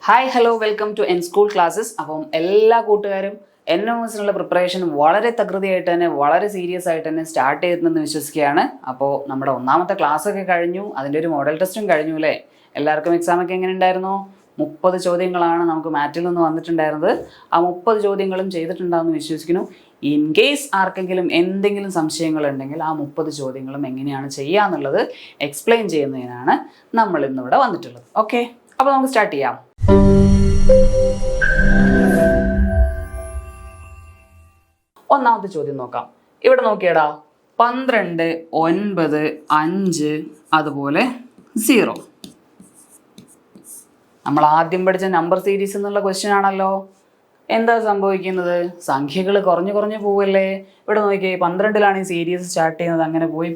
Hi hello welcome to N school classes. അപ്പം എല്ലാ കൂട്ടുകാരും NMS പ്രിപ്പറേഷൻ വളരെ തകൃതിയായിട്ട് തന്നെ വളരെ സീരിയസ് ആയിട്ട് തന്നെ സ്റ്റാർട്ട് ചെയ്തെന്ന് വിശ്വസിക്കുകയാണ്. അപ്പോൾ നമ്മുടെ ഒന്നാമത്തെ ക്ലാസ് ഒക്കെ കഴിഞ്ഞു, അതിൻ്റെ ഒരു മോഡൽ ടെസ്റ്റും കഴിഞ്ഞു അല്ലേ? എല്ലാവർക്കും എക്സാം ഒക്കെ എങ്ങനെ ഉണ്ടായിരുന്നു? 30 ചോദ്യങ്ങളാണ് നമുക്ക് മാറ്റിൽ നിന്ന് വന്നിട്ടുണ്ടായിരുന്നത്. ആ 30 ചോദ്യങ്ങളും ചെയ്തിട്ടുണ്ടാവുമെന്ന് വിശ്വസിക്കുന്നു. ഇൻ കേസ് ആർക്കെങ്കിലും എന്തെങ്കിലും സംശയങ്ങളുണ്ടെങ്കിൽ ആ 30 ചോദ്യങ്ങളും എങ്ങനെയാണ് ചെയ്യുക എന്നുള്ളത് എക്സ്പ്ലെയിൻ ചെയ്യുന്നതിനാണ് നമ്മൾ ഇന്നിവിടെ വന്നിട്ടുള്ളത്. ഓക്കെ, അപ്പോൾ നമുക്ക് സ്റ്റാർട്ട് ചെയ്യാം. ഒന്നാമത്തെ ചോദ്യം നോക്കാം. ഇവിടെ നോക്കിയടാ, 12, 9, 5 അതുപോലെ 0. നമ്മൾ ആദ്യം പഠിച്ച നമ്പർ സീരീസ് എന്നുള്ള ക്വസ്റ്റ്യൻ ആണല്ലോ. എന്താ സംഭവിക്കുന്നത്? സംഖ്യകൾ കുറഞ്ഞു പോവല്ലേ? ഇവിടെ നോക്കിയേ, 12ലാണ് ഈ സീരീസ് സ്റ്റാർട്ട് ചെയ്യുന്നത്, അങ്ങനെ പോയി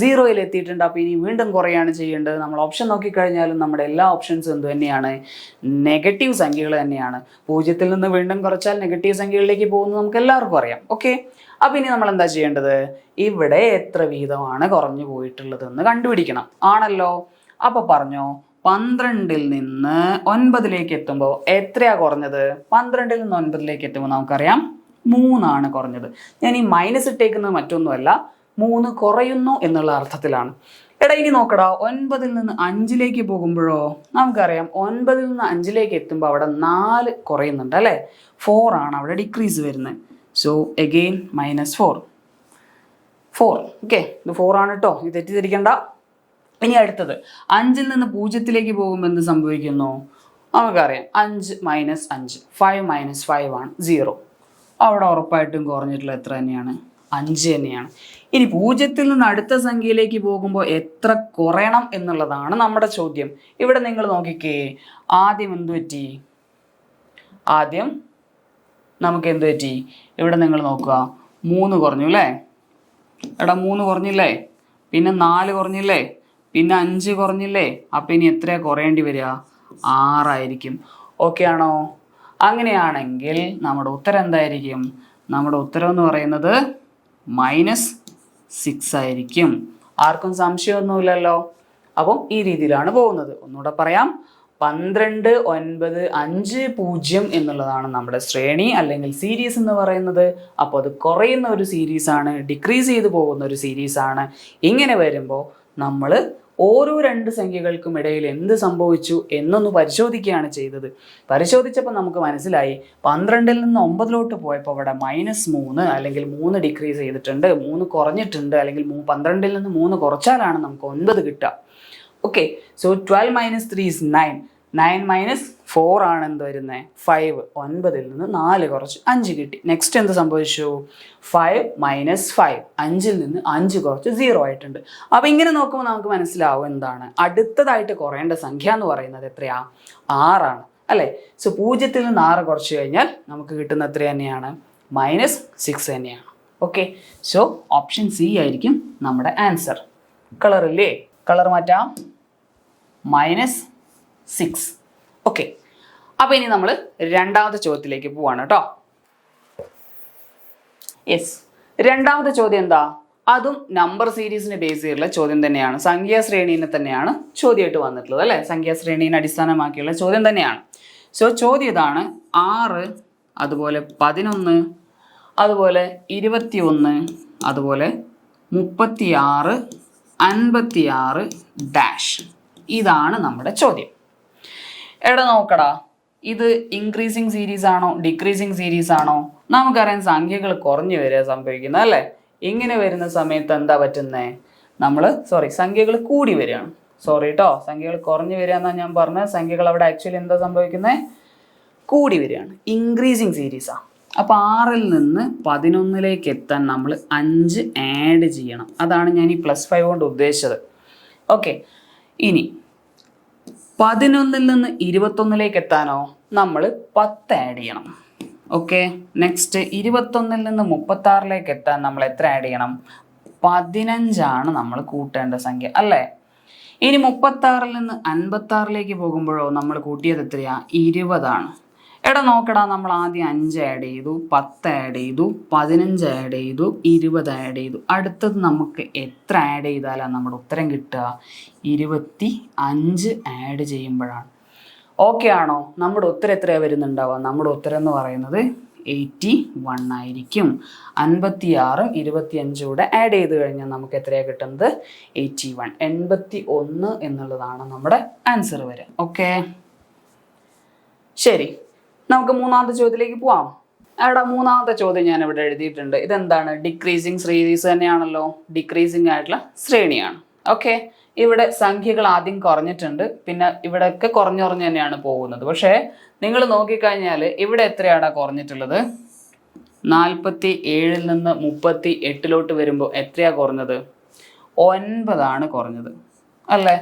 0യിൽ എത്തിയിട്ടുണ്ട്. അപ്പോൾ ഇനി വീണ്ടും കുറയാണ് ചെയ്യേണ്ടത്. നമ്മൾ ഓപ്ഷൻ നോക്കിക്കഴിഞ്ഞാലും നമ്മുടെ എല്ലാ ഓപ്ഷൻസും എന്ത് തന്നെയാണ്? നെഗറ്റീവ് സംഖ്യകൾ തന്നെയാണ്. 0ൽ നിന്ന് വീണ്ടും കുറച്ചാൽ നെഗറ്റീവ് സംഖ്യകളിലേക്ക് പോകുന്നത് നമുക്ക് എല്ലാവർക്കും അറിയാം. ഓക്കെ, അപ്പം ഇനി നമ്മൾ എന്താ ചെയ്യേണ്ടത്? ഇവിടെ എത്ര വീതമാണ് കുറഞ്ഞു പോയിട്ടുള്ളതെന്ന് കണ്ടുപിടിക്കണം ആണല്ലോ. അപ്പോൾ പറഞ്ഞോ, 12ൽ നിന്ന് 9ലേക്ക് എത്തുമ്പോൾ എത്രയാ കുറഞ്ഞത്? 12ൽ നിന്ന് 9ലേക്ക് എത്തുമ്പോൾ നമുക്കറിയാം 3 കുറഞ്ഞത്. ഞാൻ ഈ മൈനസ് ഇട്ടേക്കുന്നത് മറ്റൊന്നുമല്ല, 3 കുറയുന്നു എന്നുള്ള അർത്ഥത്തിലാണ്. എടാ ഇനി നോക്കടാ, 9ൽ നിന്ന് 5ലേക്ക് പോകുമ്പോഴോ നമുക്കറിയാം 9ൽ നിന്ന് 5ലേക്ക് എത്തുമ്പോൾ അവിടെ 4 കുറയുന്നുണ്ട് അല്ലേ? 4 ആണ് അവിടെ ഡിക്രീസ് വരുന്നത്. So again -4. ഓക്കെ, ഇത് 4 ആണ് കേട്ടോ, ഇത് തെറ്റിദ്ധരിക്കണ്ട. ഇനി അടുത്തത് 5ൽ നിന്ന് 0ലേക്ക് പോകുമ്പോൾ എന്ത് സംഭവിക്കുന്നു? നമുക്കറിയാം 5 - 5, 5 - 5 ആണ് 0. അവിടെ ഉറപ്പായിട്ടും കുറഞ്ഞിട്ടുള്ള എത്ര തന്നെയാണ്? 5 തന്നെയാണ്. ഇനി 0ൽ നിന്ന് അടുത്ത സംഖ്യയിലേക്ക് പോകുമ്പോൾ എത്ര കുറയണം എന്നുള്ളതാണ് നമ്മുടെ ചോദ്യം. ഇവിടെ നിങ്ങൾ നോക്കിക്കേ, ആദ്യം എന്ത് പറ്റി? ആദ്യം നമുക്ക് എന്ത് പറ്റി? ഇവിടെ നിങ്ങൾ നോക്കുക, 3 കുറഞ്ഞു അല്ലേ? എടാ 3 കുറഞ്ഞില്ലേ? പിന്നെ 4 കുറഞ്ഞില്ലേ? പിന്നെ 5 കുറഞ്ഞില്ലേ? അപ്പം ഇനി എത്രയാ കുറയേണ്ടി വരിക? 6 ആയിരിക്കും. ഓക്കെ ആണോ? അങ്ങനെയാണെങ്കിൽ നമ്മുടെ ഉത്തരം എന്തായിരിക്കും? നമ്മുടെ ഉത്തരം എന്ന് പറയുന്നത് -6 ആയിരിക്കും. ആർക്കും സംശയമൊന്നുമില്ലല്ലോ. അപ്പം ഈ രീതിയിലാണ് പോകുന്നത്. ഒന്നുകൂടെ പറയാം, 12, 9, 5, 0 എന്നുള്ളതാണ് നമ്മുടെ ശ്രേണി അല്ലെങ്കിൽ സീരീസ് എന്ന് പറയുന്നത്. അപ്പോൾ അത് കുറയുന്ന ഒരു സീരീസാണ്, ഡിക്രീസ് ചെയ്ത് പോകുന്ന ഒരു സീരീസാണ്. ഇങ്ങനെ വരുമ്പോൾ നമ്മൾ ഓരോ 2 സംഖ്യകൾക്കും ഇടയിൽ എന്ത് സംഭവിച്ചു എന്നൊന്ന് പരിശോധിക്കുകയാണ് ചെയ്തത്. പരിശോധിച്ചപ്പോൾ നമുക്ക് മനസ്സിലായി 12ൽ നിന്ന് 9ലോട്ട് പോയപ്പോൾ അവിടെ -3 അല്ലെങ്കിൽ 3 ഡിക്രീസ് ചെയ്തിട്ടുണ്ട്, 3 കുറഞ്ഞിട്ടുണ്ട്. അല്ലെങ്കിൽ 12ൽ നിന്ന് 3 കുറച്ചാലാണ് നമുക്ക് 9 കിട്ടുക. Okay, so 12 - 3 is 9. 9 - 4 ആണ് എന്ത് വരുന്നത്? 5. 9ൽ നിന്ന് 4 കുറച്ച് 5 കിട്ടി. നെക്സ്റ്റ് എന്ത് സംഭവിച്ചു? 5 - 5, 5ൽ നിന്ന് 5 കുറച്ച് 0 ആയിട്ടുണ്ട്. അപ്പോൾ ഇങ്ങനെ നോക്കുമ്പോൾ നമുക്ക് മനസ്സിലാവും എന്താണ് അടുത്തതായിട്ട് കുറയേണ്ട സംഖ്യ എന്ന് പറയുന്നത്. എത്രയാ? 6 ആണ് അല്ലേ? സോ 0ൽ നിന്ന് 6 കുറച്ച് കഴിഞ്ഞാൽ നമുക്ക് കിട്ടുന്ന എത്ര തന്നെയാണ്? -6 തന്നെയാണ്. ഓക്കെ, സോ ഓപ്ഷൻ സി ആയിരിക്കും നമ്മുടെ ആൻസർ. കളർ ഇല്ലേ? കളർ മാറ്റാം, -6. ഓക്കെ, അപ്പോൾ ഇനി നമ്മൾ രണ്ടാമത്തെ ചോദ്യത്തിലേക്ക് പോവാണ് കേട്ടോ. യെസ്, രണ്ടാമത്തെ ചോദ്യം എന്താ? അതും നമ്പർ സീരീസിനെ ബേസ് ചെയ്തിട്ടുള്ള ചോദ്യം തന്നെയാണ്. സംഖ്യാശ്രേണീനെ തന്നെയാണ് ചോദ്യമായിട്ട് വന്നിട്ടുള്ളത് അല്ലേ? സംഖ്യാശ്രേണീനെ അടിസ്ഥാനമാക്കിയുള്ള ചോദ്യം തന്നെയാണ്. സോ ചോദ്യം ഇതാണ്, 6 അതുപോലെ 11 അതുപോലെ 21 അതുപോലെ 36 56 ഡാഷ്. ഇതാണ് നമ്മുടെ ചോദ്യം. എടാ നോക്കടാ, ഇത് ഇൻക്രീസിങ് സീരീസ് ആണോ ഡിക്രീസിങ് സീരീസ് ആണോ? നമുക്കറിയാം സംഖ്യകൾ കുറഞ്ഞു വരിക സംഭവിക്കുന്നത് അല്ലേ? ഇങ്ങനെ വരുന്ന സമയത്ത് എന്താ പറ്റുന്നത്? സംഖ്യകൾ കൂടി വരികയാണ്. സംഖ്യകൾ കുറഞ്ഞു വരിക എന്നാണ് ഞാൻ പറഞ്ഞത്. സംഖ്യകൾ അവിടെ ആക്ച്വലി എന്താ സംഭവിക്കുന്നത്? കൂടി വരികയാണ്. ഇൻക്രീസിങ് സീരീസാണ്. അപ്പോൾ 6ൽ നിന്ന് 11ലേക്ക് എത്താൻ നമ്മൾ 5 ആഡ് ചെയ്യണം. അതാണ് ഞാൻ ഈ +5 കൊണ്ട് ഉദ്ദേശിച്ചത്. ഓക്കെ, ഇനി 11ൽ നിന്ന് 21ലേക്ക് എത്താനോ നമ്മൾ 10 ആഡ് ചെയ്യണം. ഓക്കെ, നെക്സ്റ്റ് 21ൽ നിന്ന് 36ലേക്ക് എത്താൻ നമ്മൾ എത്ര ആഡ് ചെയ്യണം? 15 നമ്മൾ കൂട്ടേണ്ട സംഖ്യ അല്ലേ? ഇനി 36ൽ നിന്ന് 56ലേക്ക് പോകുമ്പോഴോ നമ്മൾ കൂട്ടിയത് എത്രയാ? 20 എടാ നോക്കടാ, നമ്മൾ ആദ്യം 5 ആഡ് ചെയ്തു, 10 ആഡ് ചെയ്തു, 15 ആഡ് ചെയ്തു, 20 ആഡ് ചെയ്തു. അടുത്തത് നമുക്ക് എത്ര ആഡ് ചെയ്താലാണ് നമ്മുടെ ഉത്തരം കിട്ടുക? 25 ആഡ് ചെയ്യുമ്പോഴാണ്. ഓക്കെ ആണോ? നമ്മുടെ ഉത്തരം എത്രയാണ് വരുന്നുണ്ടാവുക? നമ്മുടെ ഉത്തരം എന്ന് പറയുന്നത് 81 ആയിരിക്കും. 56ഉം 25ഉം കൂടെ ആഡ് ചെയ്ത് കഴിഞ്ഞാൽ നമുക്ക് എത്രയാണ് കിട്ടുന്നത്? 81. 81 എന്നുള്ളതാണ് നമ്മുടെ ആൻസർ വരിക. ഓക്കെ, ശരി, നമുക്ക് മൂന്നാമത്തെ ചോദ്യത്തിലേക്ക് പോവാം. അവിടെ മൂന്നാമത്തെ ചോദ്യം ഞാൻ ഇവിടെ എഴുതിയിട്ടുണ്ട്. ഇതെന്താണ്? ഡിക്രീസിങ് സീരീസ് തന്നെയാണല്ലോ, ഡിക്രീസിങ് ആയിട്ടുള്ള ശ്രേണിയാണ്. ഓക്കെ, ഇവിടെ സംഖ്യകൾ ആദ്യം കുറഞ്ഞിട്ടുണ്ട്, പിന്നെ ഇവിടെയൊക്കെ കുറഞ്ഞു തന്നെയാണ് പോകുന്നത്. പക്ഷേ നിങ്ങൾ നോക്കിക്കഴിഞ്ഞാൽ ഇവിടെ എത്രയാണ് കുറഞ്ഞിട്ടുള്ളത്? 47 നിന്ന് 38 വരുമ്പോൾ എത്രയാ കുറഞ്ഞത്? 9 കുറഞ്ഞത് അല്ലേ?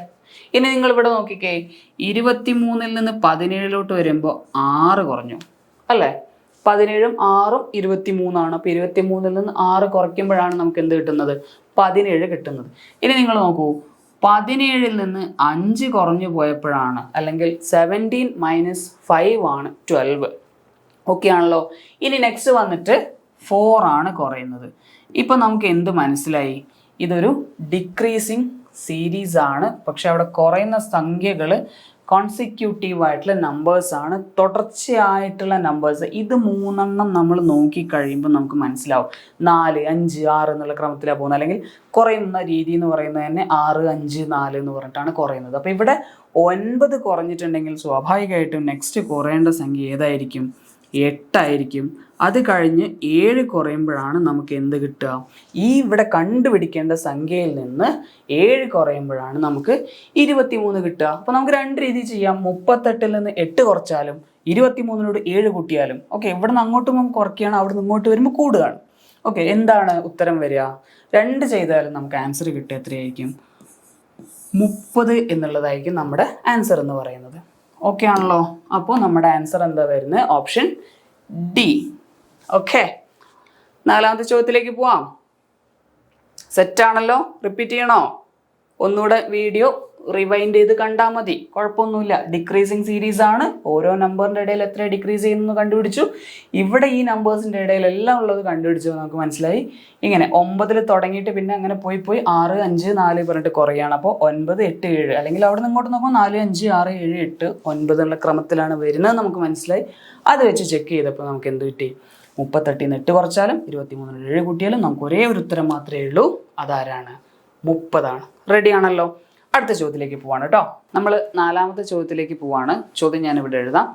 ഇനി നിങ്ങൾ ഇവിടെ നോക്കിക്കേ, 23 നിന്ന് 17 വരുമ്പോൾ 6 കുറഞ്ഞു അല്ലേ? 17ഉം 6ഉം 23. അപ്പോൾ 23 നിന്ന് 6 കുറയ്ക്കുമ്പോഴാണ് നമുക്ക് എന്ത് കിട്ടുന്നത്? 17 കിട്ടുന്നത്. ഇനി നിങ്ങൾ നോക്കൂ, 17 നിന്ന് 5 കുറഞ്ഞു പോയപ്പോഴാണ്, അല്ലെങ്കിൽ 17 മൈനസ് 5 ആണ് 12. ഓക്കെ ആണല്ലോ. ഇനി നെക്സ്റ്റ് വന്നിട്ട് 4 ആണ് കുറയുന്നത്. ഇപ്പം നമുക്ക് എന്ത് മനസ്സിലായി? ഇതൊരു ഡിക്രീസിങ് സീരീസ് ആണ്. പക്ഷെ അവിടെ കുറയുന്ന സംഖ്യകൾ കോൺസിക്യൂട്ടീവ് ആയിട്ടുള്ള നമ്പേഴ്സ് ആണ്, തുടർച്ചയായിട്ടുള്ള നമ്പേഴ്സ്. ഇത് 3 നമ്മൾ നോക്കിക്കഴിയുമ്പോൾ നമുക്ക് മനസ്സിലാവും 4, 5, 6 എന്നുള്ള ക്രമത്തിലാണ് പോകുന്നത്. അല്ലെങ്കിൽ കുറയുന്ന രീതി എന്ന് പറയുന്നത് തന്നെ 6, 5, 4 എന്ന് പറഞ്ഞിട്ടാണ് കുറയുന്നത്. അപ്പോൾ ഇവിടെ 9 കുറഞ്ഞിട്ടുണ്ടെങ്കിൽ സ്വാഭാവികമായിട്ടും നെക്സ്റ്റ് കുറയേണ്ട സംഖ്യ ഏതായിരിക്കും? 8 ആയിരിക്കും. അത് കഴിഞ്ഞ് 7 കുറയുമ്പോഴാണ് നമുക്ക് എന്ത് കിട്ടുക? ഈ ഇവിടെ കണ്ടുപിടിക്കേണ്ട സംഖ്യയിൽ നിന്ന് 7 കുറയുമ്പോഴാണ് നമുക്ക് 23 കിട്ടുക. അപ്പോൾ നമുക്ക് 2 രീതി ചെയ്യാം. 38 നിന്ന് 8 കുറച്ചാലും 23 7 കൂട്ടിയാലും. ഓക്കെ, ഇവിടെ നിന്ന് അങ്ങോട്ടും നമുക്ക് കുറയ്ക്കുകയാണ്, അവിടെ നിന്ന് ഇങ്ങോട്ട് വരുമ്പോൾ കൂടുകയാണ്. ഓക്കെ, എന്താണ് ഉത്തരം വരിക? 2 ചെയ്താലും നമുക്ക് ആൻസർ കിട്ടുക എത്രയായിരിക്കും? 30 എന്നുള്ളതായിരിക്കും നമ്മുടെ ആൻസർ എന്ന് പറയുന്നത്. ഓക്കെ ആണല്ലോ. അപ്പോൾ നമ്മുടെ ആൻസർ എന്താ വരുന്നത്? Option D. ഓക്കെ, നാലാമത്തെ ചോദ്യത്തിലേക്ക് പോവാം. സെറ്റാണല്ലോ? റിപ്പീറ്റ് ചെയ്യണോ? ഒന്നുകൂടെ വീഡിയോ റിവൈൻഡ് ചെയ്ത് കണ്ടാൽ മതി, കുഴപ്പമൊന്നുമില്ല. ഡിക്രീസിങ് സീരീസ് ആണ്. ഓരോ നമ്പറിൻ്റെ ഇടയിൽ എത്ര ഡിക്രീസ് ചെയ്യുന്നു കണ്ടുപിടിച്ചു. ഇവിടെ ഈ നമ്പേഴ്സിൻ്റെ ഇടയിലെല്ലാം ഉള്ളത് കണ്ടുപിടിച്ചു നമുക്ക് മനസ്സിലായി. ഇങ്ങനെ 9 തുടങ്ങിയിട്ട് പിന്നെ അങ്ങനെ പോയി 6, 5, 4 പറഞ്ഞിട്ട് കുറയാണ്. അപ്പോൾ 9, 8, 7, അല്ലെങ്കിൽ അവിടെ നിന്ന് ഇങ്ങോട്ട് നോക്കുമ്പോൾ 4, 5, 6, 7, 8, 9 എന്നുള്ള ക്രമത്തിലാണ് വരുന്നത് നമുക്ക് മനസ്സിലായി. അത് വെച്ച് ചെക്ക് ചെയ്തപ്പോൾ നമുക്ക് എന്ത് കിട്ടി? 38 നിന്ന് 8 കുറച്ചാലും 23 7 കൂട്ടിയാലും നമുക്ക് ഒരേ ഒരു ഉത്തരം മാത്രമേ ഉള്ളൂ. അതാരാണ്? 30 റെഡി ആണല്ലോ. അടുത്ത ചോദ്യത്തിലേക്ക് പോവാണ് കേട്ടോ. നമ്മൾ നാലാമത്തെ ചോദ്യത്തിലേക്ക് പോവാണ്. ചോദ്യം ഞാൻ ഇവിടെ എഴുതാം.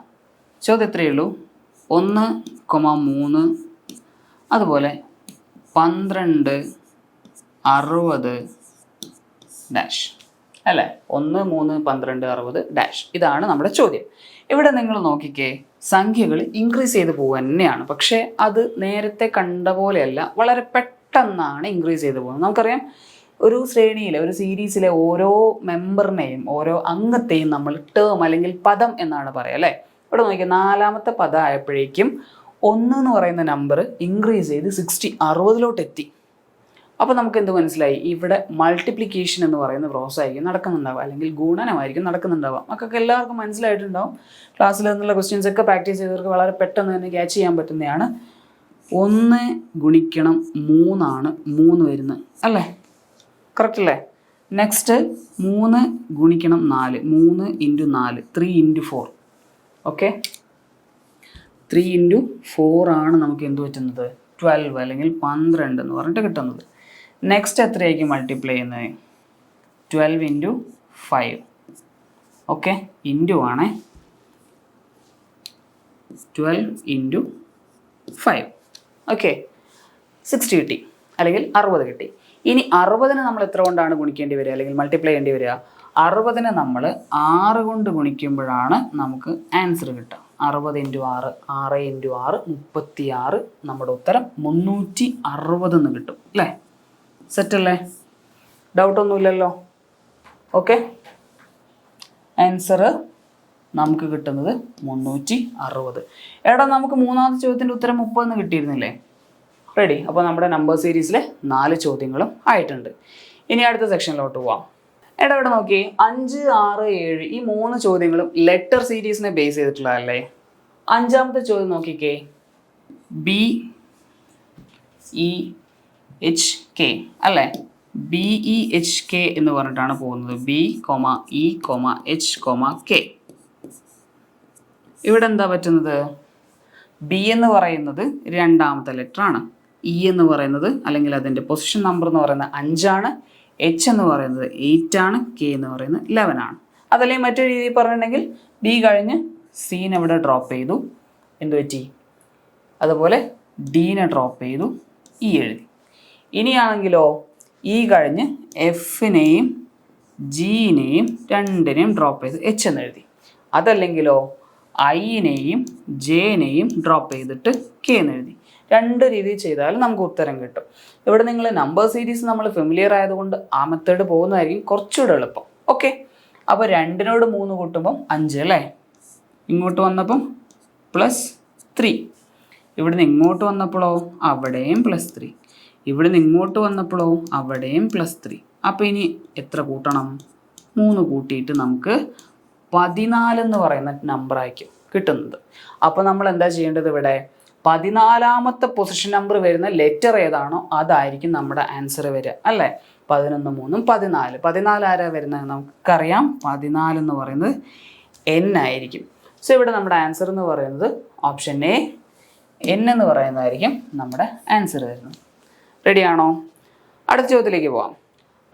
ചോദ്യം എത്രയേ ഉള്ളൂ? 1,3 അതുപോലെ 12 60 ഡാഷ് അല്ലേ? 1, 3, 12, 60 ഡാഷ്. ഇതാണ് നമ്മുടെ ചോദ്യം. ഇവിടെ നിങ്ങൾ നോക്കിക്കേ, സംഖ്യകൾ ഇൻക്രീസ് ചെയ്ത് പോകുക തന്നെയാണ്. പക്ഷേ അത് നേരത്തെ കണ്ട പോലെയല്ല, വളരെ പെട്ടെന്നാണ് ഇൻക്രീസ് ചെയ്ത് പോകുന്നത്. നമുക്കറിയാം, ഒരു ശ്രേണിയിലെ ഒരു സീരീസിലെ ഓരോ മെമ്പറിനെയും ഓരോ അംഗത്തെയും നമ്മൾ ടേം അല്ലെങ്കിൽ പദം എന്നാണ് പറയുക അല്ലേ? ഇവിടെ നോക്കിയാൽ 4ാമത്തെ പദം ആയപ്പോഴേക്കും 1 എന്ന് പറയുന്ന നമ്പർ ഇൻക്രീസ് ചെയ്ത് 60 എത്തി. അപ്പോൾ നമുക്ക് എന്ത് മനസ്സിലായി? ഇവിടെ മൾട്ടിപ്ലിക്കേഷൻ എന്ന് പറയുന്ന പ്രോസസ് ആയിരിക്കും നടക്കുന്നുണ്ടാവുക, അല്ലെങ്കിൽ ഗുണനമായിരിക്കും നടക്കുന്നുണ്ടാവുക. മക്കൾക്ക് എല്ലാവർക്കും മനസ്സിലായിട്ടുണ്ടാവും. ക്ലാസ്സിൽ നിന്നുള്ള ക്വസ്റ്റ്യൻസ് ഒക്കെ പ്രാക്ടീസ് ചെയ്തവർക്ക് വളരെ പെട്ടെന്ന് തന്നെ ക്യാച്ച് ചെയ്യാൻ പറ്റുന്നതാണ്. 1 ഗുണിക്കണം 3 ആണ് 3 വരുന്നത് അല്ലേ? കറക്റ്റ് അല്ലേ? നെക്സ്റ്റ് 3 ഗുണിക്കണം 4, 3 × 4, 3 × 4. ഓക്കെ, 3 × 4 ആണ് നമുക്ക് എന്ത് പറ്റുന്നത്? 12 അല്ലെങ്കിൽ 12 എന്ന് പറഞ്ഞിട്ട് കിട്ടുന്നത്. നെക്സ്റ്റ് എത്രയായിരിക്കും മൾട്ടിപ്ലൈ ചെയ്യുന്നത്? 12 × 5. ഓക്കെ, ഇൻറ്റു ആണേ. 12 × 5. ഓക്കെ, 60 കിട്ടി, അല്ലെങ്കിൽ 60 കിട്ടി. ഇനി 60നെ നമ്മൾ എത്ര കൊണ്ടാണ് ഗുണിക്കേണ്ടി വരിക, അല്ലെങ്കിൽ മൾട്ടിപ്ലൈ ചെയ്യേണ്ടി വരിക? 60നെ നമ്മൾ 6 കൊണ്ട് ഗുണിക്കുമ്പോഴാണ് നമുക്ക് ആൻസർ കിട്ടുക. 60 × 6, 6 × 6, 36. നമ്മുടെ ഉത്തരം 360 എന്ന് കിട്ടും അല്ലേ? സെറ്റല്ലേ? ഡൗട്ടൊന്നുമില്ലല്ലോ. ഓക്കെ, ആൻസർ നമുക്ക് കിട്ടുന്നത് 360. എടാ, നമുക്ക് മൂന്നാമത്തെ ചോദ്യത്തിൻ്റെ ഉത്തരം 30 എന്ന് കിട്ടിയിരുന്നില്ലേ? റെഡി. അപ്പോൾ നമ്മുടെ നമ്പർ സീരീസിലെ 4 ചോദ്യങ്ങളും ആയിട്ടുണ്ട്. ഇനി അടുത്ത സെക്ഷനിലോട്ട് പോവാം. എടാ, ഇവിടെ നോക്കി 5, 6, 7 ഈ 3 ചോദ്യങ്ങളും ലെറ്റർ സീരീസിനെ ബേസ് ചെയ്തിട്ടുള്ളതല്ലേ? 5ാമത്തെ ചോദ്യം നോക്കിക്കേ, BEHK അല്ലേ? BEHK എന്ന് പറഞ്ഞിട്ടാണ് പോകുന്നത്. B, E, H, K. ഇവിടെ എന്താ പറ്റുന്നത്? ബി എന്ന് പറയുന്നത് രണ്ടാമത്തെ ലെറ്റർ ആണ്. ഇ എന്ന് പറയുന്നത് അല്ലെങ്കിൽ അതിൻ്റെ പൊസിഷൻ നമ്പർ എന്ന് പറയുന്നത് 5 ആണ്. എച്ച് എന്ന് പറയുന്നത് 8 ആണ്. കെ എന്ന് പറയുന്നത് 11 ആണ്. അതല്ലെങ്കിൽ മറ്റൊരു രീതിയിൽ പറഞ്ഞിട്ടുണ്ടെങ്കിൽ ബി കഴിഞ്ഞ് സീനെ ഇവിടെ ഡ്രോപ്പ് ചെയ്തു, എന്ത് പറ്റി? അതുപോലെ ഡീനെ ഡ്രോപ്പ് ചെയ്തു, ഇ എഴുതി. ഇനിയാണെങ്കിലോ ഇ കഴിഞ്ഞ് എഫിനെയും ജിനെയും രണ്ടിനെയും ഡ്രോപ്പ് ചെയ്ത് എച്ച് എന്ന് എഴുതി. അതല്ലെങ്കിലോ ഐനെയും ജെനെയും ഡ്രോപ്പ് ചെയ്തിട്ട് കെ എന്ന് എഴുതി. രണ്ട് രീതിയിൽ ചെയ്താലും നമുക്ക് ഉത്തരം കിട്ടും. ഇവിടെ നിങ്ങൾ നമ്പർ സീരീസ് നമ്മൾ ഫെമിലിയർ ആയതുകൊണ്ട് ആ മെത്തേഡ് പോകുന്നതായിരിക്കും കുറച്ചുകൂടെ എളുപ്പം. ഓക്കെ, അപ്പോൾ 2നോട് 3 കൂട്ടുമ്പം 5 അല്ലേ? ഇങ്ങോട്ട് വന്നപ്പം +3. ഇവിടുന്ന് ഇങ്ങോട്ട് വന്നപ്പോഴോ അവിടെയും +3. ഇവിടുന്ന് ഇങ്ങോട്ട് വന്നപ്പോഴോ അവിടെയും +3. അപ്പോൾ ഇനി എത്ര കൂട്ടണം? 3 കൂട്ടിയിട്ട് നമുക്ക് 14 എന്ന് പറയുന്ന നമ്പർ ആയിരിക്കും കിട്ടുന്നത്. അപ്പോൾ നമ്മൾ എന്താ ചെയ്യേണ്ടത്? ഇവിടെ 14ാമത്തെ പൊസിഷൻ നമ്പർ വരുന്ന ലെറ്റർ ഏതാണോ അതായിരിക്കും നമ്മുടെ ആൻസർ വരിക അല്ലേ? 11 3 14. 14 ആരാ വരുന്നത്? നമുക്കറിയാം 14 എന്ന് പറയുന്നത് N ആയിരിക്കും. സോ ഇവിടെ നമ്മുടെ ആൻസർ എന്ന് പറയുന്നത് ഓപ്ഷൻ എ N എന്ന് പറയുന്നതായിരിക്കും നമ്മുടെ ആൻസർ വരുന്നത്. റെഡിയാണോ? അടുത്ത ചോദ്യത്തിലേക്ക് പോവാം.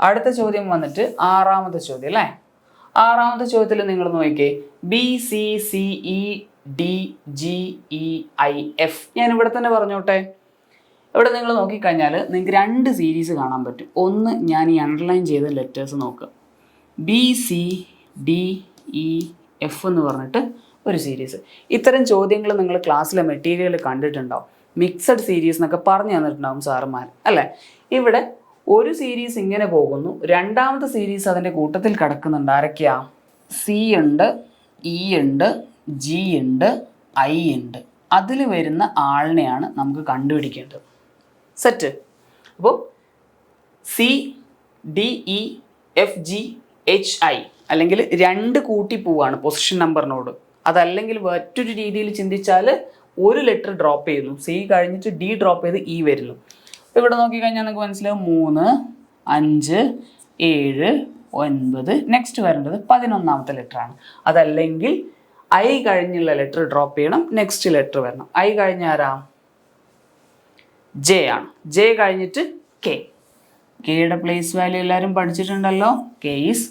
അടുത്ത ചോദ്യം വന്നിട്ട് 6ാമത്തെ ചോദ്യം അല്ലേ? 6ാമത്തെ ചോദ്യത്തിൽ നിങ്ങൾ നോക്കിക്കേ, BCCEDGEIF. ഞാൻ ഇവിടെ തന്നെ പറഞ്ഞോട്ടെ. ഇവിടെ നിങ്ങൾ നോക്കിക്കഴിഞ്ഞാൽ നിങ്ങൾക്ക് 2 സീരീസ് കാണാൻ പറ്റും. ഒന്ന് ഞാൻ ഈ അണ്ടർലൈൻ ചെയ്ത ലെറ്റേഴ്സ് നോക്കുക. BCDEF എന്ന് പറഞ്ഞിട്ട് ഒരു സീരീസ്. ഇത്തരം ചോദ്യങ്ങൾ നിങ്ങൾ ക്ലാസ്സിലെ മെറ്റീരിയൽ കണ്ടിട്ടുണ്ടാവും. മിക്സഡ് സീരീസ് എന്നൊക്കെ പറഞ്ഞു തന്നിട്ടുണ്ടാവും സാറുമാർ അല്ലേ? ഇവിടെ ഒരു സീരീസ് ഇങ്ങനെ പോകുന്നു, രണ്ടാമത്തെ സീരീസ് അതിൻ്റെ കൂട്ടത്തിൽ കിടക്കുന്നുണ്ട്. ആരൊക്കെയാ? സി ഉണ്ട്, ഇ ഉണ്ട്, ജി ഉണ്ട്, ഐ ഉണ്ട്. അതിൽ വരുന്ന ആളിനെയാണ് നമുക്ക് കണ്ടുപിടിക്കേണ്ടത്. സെറ്റ്. അപ്പോൾ CDEFGHI അല്ലെങ്കിൽ 2 കൂട്ടി പോവാണ് പൊസിഷൻ നമ്പറിനോട്. അതല്ലെങ്കിൽ മറ്റൊരു രീതിയിൽ ചിന്തിച്ചാൽ ഒരു ലെറ്റർ ഡ്രോപ്പ് ചെയ്യുന്നു, സി കഴിഞ്ഞിട്ട് ഡി ഡ്രോപ്പ് ചെയ്ത് ഇ വരുന്നു. അപ്പോൾ ഇവിടെ നോക്കിക്കഴിഞ്ഞാൽ നിങ്ങൾക്ക് മനസ്സിലാവും 3 5 7 9. നെക്സ്റ്റ് വരേണ്ടത് 11ാമത്തെ ലെറ്ററാണ്. അതല്ലെങ്കിൽ ഐ കഴിഞ്ഞുള്ള ലെറ്റർ ഡ്രോപ്പ് ചെയ്യണം, നെക്സ്റ്റ് ലെറ്റർ വരണം. ഐ കഴിഞ്ഞ ആരാ? ജെ ആണ്. ജെ കഴിഞ്ഞിട്ട് കെ. കെയുടെ പ്ലേസ് വാല്യൂ എല്ലാവരും പഠിച്ചിട്ടുണ്ടല്ലോ. കെ ഈസ്